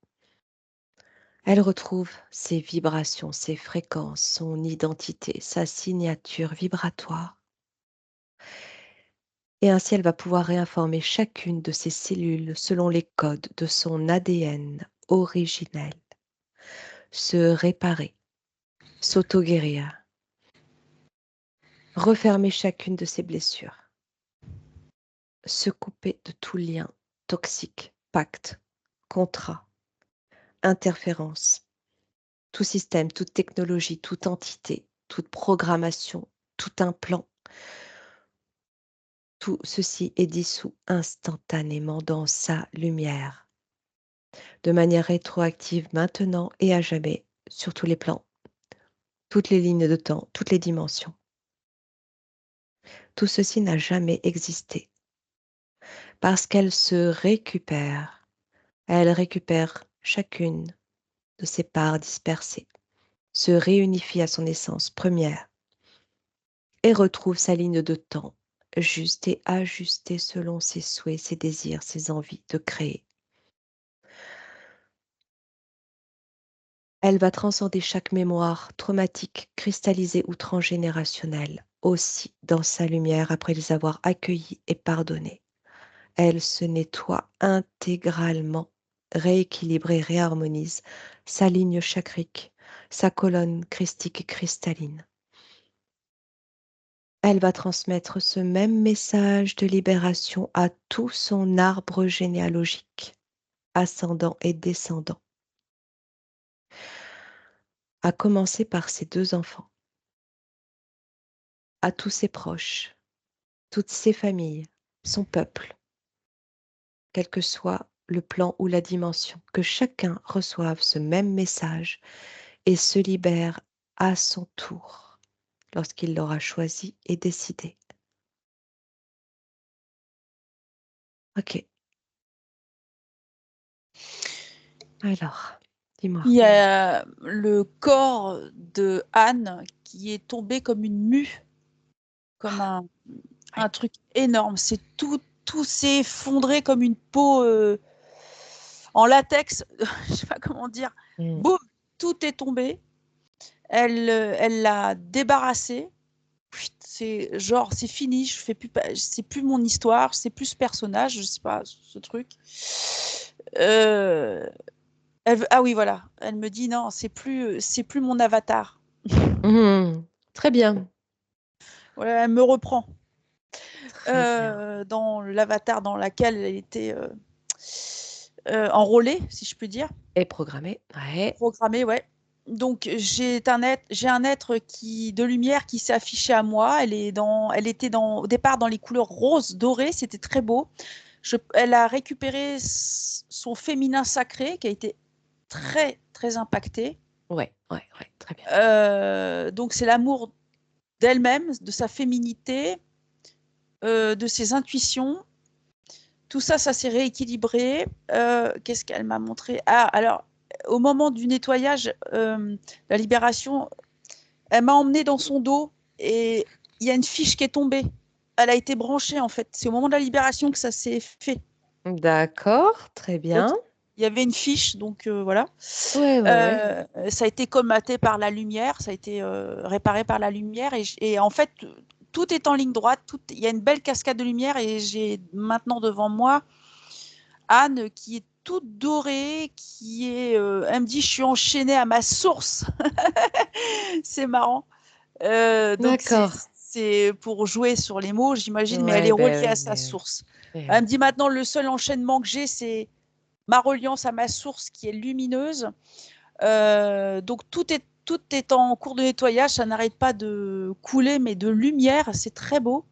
Elle retrouve ses vibrations, ses fréquences, son identité, sa signature vibratoire. Et ainsi, elle va pouvoir réinformer chacune de ses cellules selon les codes de son ADN originel, se réparer, s'auto-guérir, refermer chacune de ses blessures, se couper de tout lien toxique, pacte, contrat, interférence, tout système, toute technologie, toute entité, toute programmation, tout implant. Tout ceci est dissous instantanément dans sa lumière, de manière rétroactive maintenant et à jamais, sur tous les plans, toutes les lignes de temps, toutes les dimensions. Tout ceci n'a jamais existé parce qu'elle se récupère. Elle récupère chacune de ses parts dispersées, se réunifie à son essence première et retrouve sa ligne de temps, juste et ajustée selon ses souhaits, ses désirs, ses envies de créer. Elle va transcender chaque mémoire traumatique, cristallisée ou transgénérationnelle, aussi dans sa lumière après les avoir accueillis et pardonnés. Elle se nettoie intégralement, rééquilibre et réharmonise sa ligne chakrique, sa colonne christique et cristalline. Elle va transmettre ce même message de libération à tout son arbre généalogique, ascendant et descendant, à commencer par ses deux enfants, à tous ses proches, toutes ses familles, son peuple, quel que soit le plan ou la dimension, que chacun reçoive ce même message et se libère à son tour lorsqu'il l'aura choisi et décidé. Ok, Alors, dis-moi. Il y a le corps de Anne qui est tombé comme une mue, comme un Ouais. truc énorme. C'est tout s'est effondré comme une peau en latex. Je sais pas comment dire. Mm. Boum, tout est tombé. Elle l'a débarrassé. C'est genre, c'est fini. Je fais plus, c'est plus mon histoire. C'est plus ce personnage. Je sais pas ce truc. Euh, ah oui, voilà. Elle me dit non, c'est plus mon avatar. Mm. Très bien. Voilà, elle me reprend Très bien. dans l'avatar dans laquelle elle était enrôlée, si je puis dire, Et programmé. Ouais. programmée, ouais. Donc j'ai un être de lumière qui s'est affiché à moi. Elle était au départ dans les couleurs roses dorées, c'était très beau. Elle a récupéré son féminin sacré qui a été très très impacté. Ouais, ouais, ouais. Très bien. Donc c'est l'amour d'elle-même, de sa féminité, de ses intuitions. Tout ça, ça s'est rééquilibré. Qu'est-ce qu'elle m'a montré? Ah, alors, au moment du nettoyage, la libération, elle m'a emmenée dans son dos et il y a une fiche qui est tombée. Elle a été branchée, en fait. C'est au moment de la libération que ça s'est fait. D'accord, très Donc, bien. il y avait une fiche, donc voilà. Ouais, ouais, ouais. Ça a été colmaté par la lumière, ça a été réparé par la lumière. Et en fait, tout est en ligne droite. Il y a une belle cascade de lumière et j'ai maintenant devant moi Anne qui est toute dorée, elle me dit je suis enchaînée à ma source. C'est marrant. Donc D'accord. c'est pour jouer sur les mots, j'imagine, mais elle est Ouais, ben reliée à oui, sa mais oui. source. Eh Elle oui. me dit maintenant le seul enchaînement que j'ai, c'est ma reliance à ma source qui est lumineuse. Donc tout est en cours de nettoyage, ça n'arrête pas de couler, mais de lumière, c'est très beau.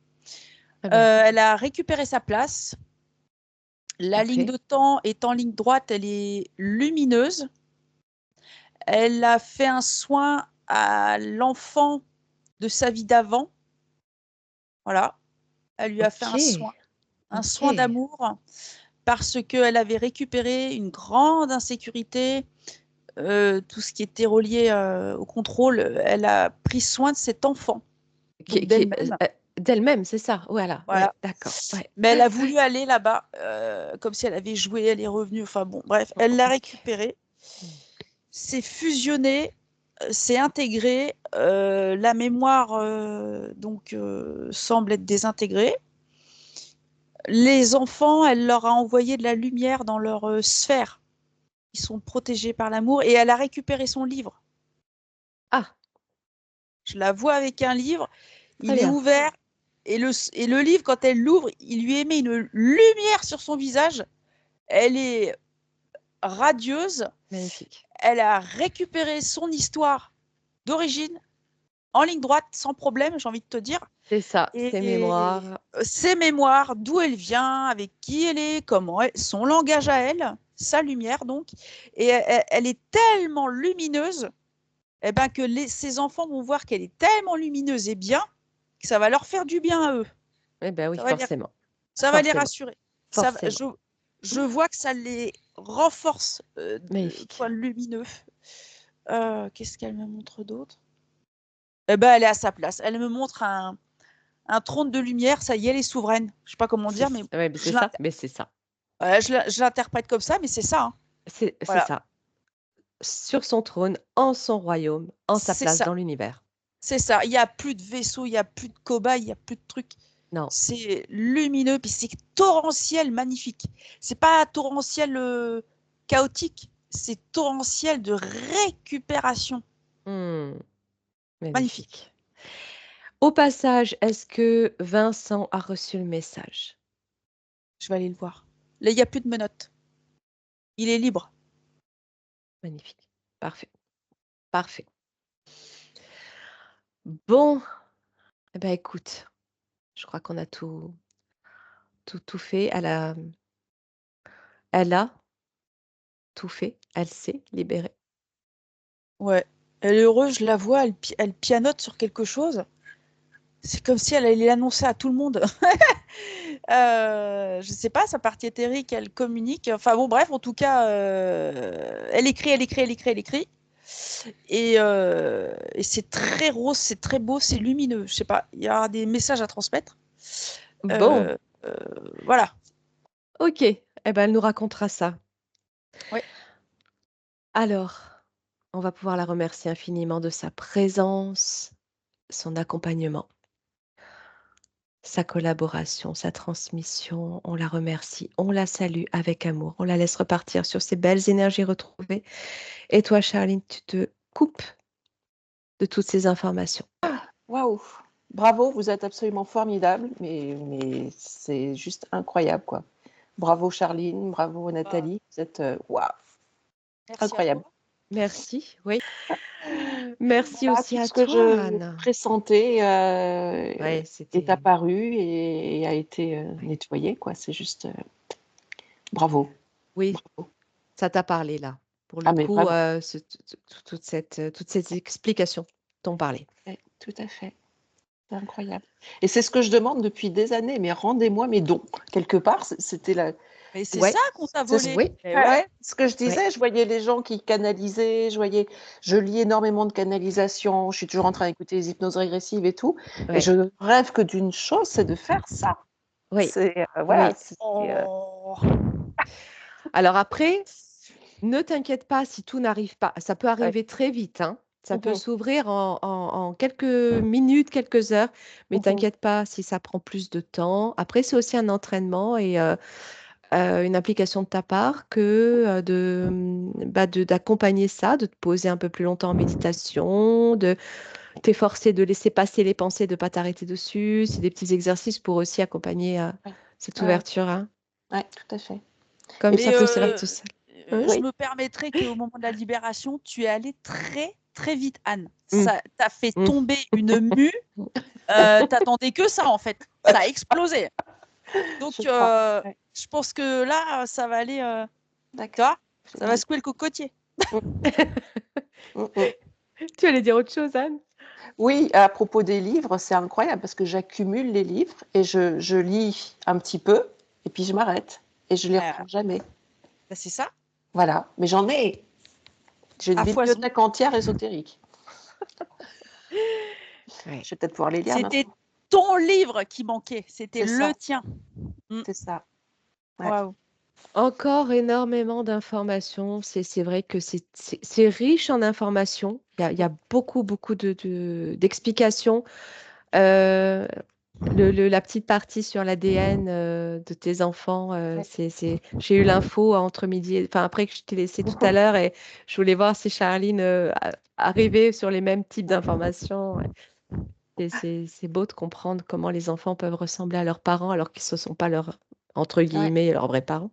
Très bien. Elle a récupéré sa place. La ligne Parfait. de temps est en ligne droite, elle est lumineuse. Elle a fait un soin à l'enfant de sa vie d'avant. Voilà, elle lui a fait Ok. un Ok. soin d'amour parce qu'elle avait récupéré une grande insécurité, tout ce qui était relié au contrôle. Elle a pris soin de cet enfant, donc d'elle-même. D'elle-même, c'est ça. Voilà. Ouais, Voilà. d'accord. Ouais. Mais elle a voulu aller là-bas, comme si elle avait joué, elle est revenue. Enfin bon, bref, elle l'a Ok. récupéré. C'est fusionné, c'est intégré. La mémoire donc semble être désintégrée. Les enfants, elle leur a envoyé de la lumière dans leur sphère. Ils sont protégés par l'amour et elle a récupéré son livre. Ah, Je la vois avec un livre, très il est bien. ouvert et le livre, quand elle l'ouvre, il lui émet une lumière sur son visage. Elle est radieuse. Magnifique. Elle a récupéré son histoire d'origine en ligne droite, sans problème, j'ai envie de te dire. C'est ça, ses Et mémoires. ses mémoires, d'où elle vient, avec qui elle est, son langage à elle, sa lumière donc. Et elle est tellement lumineuse eh ben, que ses enfants vont voir qu'elle est tellement lumineuse et bien que ça va leur faire du bien à eux. Eh ben oui, Ça va les, forcément. ça va les Forcément. rassurer. Ça, Forcément. je vois que ça les renforce de Magnifique. point lumineux. Qu'est-ce qu'elle me montre d'autre? Eh ben, elle est à sa place. Elle me montre un trône de lumière. Ça y est, elle est souveraine. Je sais pas comment dire, mais Ouais, mais c'est ça. Mais c'est ça. je l'interprète comme ça, mais c'est ça. Hein. C'est Voilà, ça. Sur son trône, en son royaume, en sa c'est place ça. dans l'univers. C'est ça. Il n'y a plus de vaisseaux, il n'y a plus de cobayes, il n'y a plus de trucs. Non. C'est lumineux, puis c'est torrentiel, magnifique. C'est pas torrentiel chaotique, c'est torrentiel de récupération. Hmm, Magnifique. magnifique. Au passage, est-ce que Vincent a reçu le message? Je vais aller le voir. Là, il n'y a plus de menottes. Il est libre. Magnifique. Parfait. Parfait. Bon, eh ben écoute, je crois qu'on a tout fait. Elle a tout fait. Elle s'est libérée. Ouais. Elle est heureuse, je la vois, elle pianote sur quelque chose. C'est comme si elle allait l'annoncer à tout le monde. Je sais pas, sa partie éthérique, elle communique. Enfin bon, bref, en tout cas, elle écrit, elle écrit, elle écrit, elle écrit. Et c'est très rose, c'est très beau, c'est lumineux. Je sais pas, il y a des messages à transmettre. Bon, Euh, voilà. ok. Eh ben, elle nous racontera ça. Ouais. Alors, on va pouvoir la remercier infiniment de sa présence, son accompagnement, sa collaboration, sa transmission. On la remercie, on la salue avec amour, on la laisse repartir sur ces belles énergies retrouvées. Et toi, Charline, tu te coupes de toutes ces informations. Waouh! Bravo, vous êtes absolument formidable, mais c'est juste incroyable, quoi. Bravo Charline, bravo Nathalie, vous êtes waouh, Merci incroyable. à toi. Merci, oui. Merci Voilà, aussi tout à ce que toi, je Anne. pressentais Ouais, est c'était. apparu et a été nettoyé, quoi. C'est juste bravo, Oui, bravo. ça t'a parlé là. Pour le Ah mais coup, vraiment, toutes ces explications t'ont parlé. ouais, tout à fait. C'est incroyable. Et c'est ce que je demande depuis des années, mais rendez-moi mes dons. Quelque part, c'était la, Mais c'est Ouais, ça qu'on t'a c'est ce, volé. oui, Eh ouais. ouais, ce que je ouais. disais. Je voyais les gens qui canalisaient, je lis énormément de canalisation, je suis toujours en train d'écouter les hypnoses régressives et tout, et Ouais, je rêve que d'une chose, c'est de faire ça. oui, C'est voilà. oui. Oh. Alors après, ne t'inquiète pas si tout n'arrive pas. Ça peut Ouais. arriver très vite, hein. Ça peut Mhm, s'ouvrir en quelques minutes, quelques heures, mais mhm. t'inquiète pas si ça prend plus de temps. Après, c'est aussi un entraînement et une implication de ta part que d'accompagner ça, de te poser un peu plus longtemps en méditation, de t'efforcer de laisser passer les pensées, de ne pas t'arrêter dessus. C'est des petits exercices pour aussi accompagner Ouais. cette Ouais, ouverture, hein. ouais, tout à fait. Comme Et ça Mais peut se faire tout seul. Oui. je oui. me permettrais qu'au moment de la libération, tu es allée très très vite, Anne. Mm, Ça t'a fait mm. tomber une mue. T'attendais que ça en fait. Ça a explosé. Donc Je crois. Ouais. je pense que là, ça va aller. Tu D'accord. vois, ça va Génial. secouer le cocotier. Mm, mm. Tu allais dire autre chose, Anne? Oui, à propos des livres, c'est incroyable parce que j'accumule les livres et je lis un petit peu et puis je m'arrête et je les Euh, reprends jamais. bah, c'est ça, Voilà. Mais j'en ai. J'ai une à foison. bibliothèque entière ésotérique. Ouais. Je vais peut-être pouvoir les lire C'était maintenant. ton livre qui manquait. C'était C'est le ça. tien. Mm. C'est ça. Ouais. Waouh. Encore énormément d'informations. C'est vrai que c'est riche en informations. Il y a beaucoup, beaucoup d'explications. Euh, la petite partie sur l'ADN de tes enfants, Ouais. j'ai eu l'info entre midi, enfin après que je t'ai laissé tout à l'heure et je voulais voir si Charline arrivait sur les mêmes types d'informations. Ouais. C'est beau de comprendre comment les enfants peuvent ressembler à leurs parents alors qu'ils ne sont pas leurs, entre Ouais. guillemets, leurs vrais parents.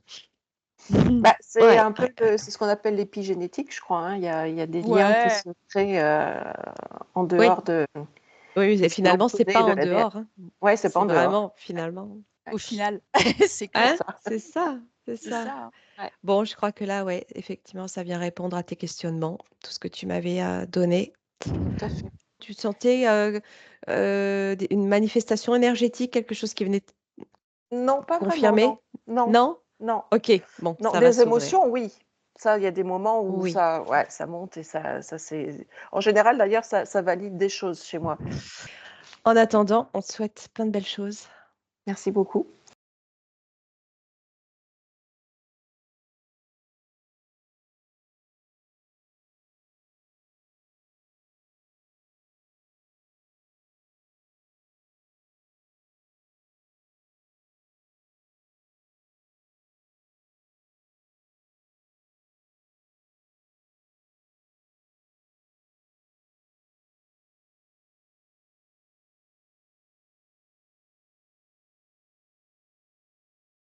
Bah, c'est Ouais, un peu, ouais. c'est ce qu'on appelle l'épigénétique, je crois, hein. Il y a des liens qui Ouais. se créent en Oui, dehors de, oui, et de ce qui est finalement, c'est pas encodé de en l'ADN. dehors, hein. Ouais, c'est pas en C'est dehors. vraiment, finalement. Ouais, Au final, c'est c'est clair. Hein? ça. C'est ça, c'est C'est ça. ça. Ouais, Bon, je crois que là, ouais, effectivement, ça vient répondre à tes questionnements, tout ce que tu m'avais donné. tout à fait. Tu sentais une manifestation énergétique, quelque chose qui venait te Non, pas vraiment, non. confirmer? Non, Non? non, Ok, bon, non. ça va Des s'ouvrir. émotions, oui. Ça, il y a des moments où Oui. ça, ouais, ça monte et ça c'est. En général, d'ailleurs, ça valide des choses chez moi. En attendant, on te souhaite plein de belles choses. Merci beaucoup.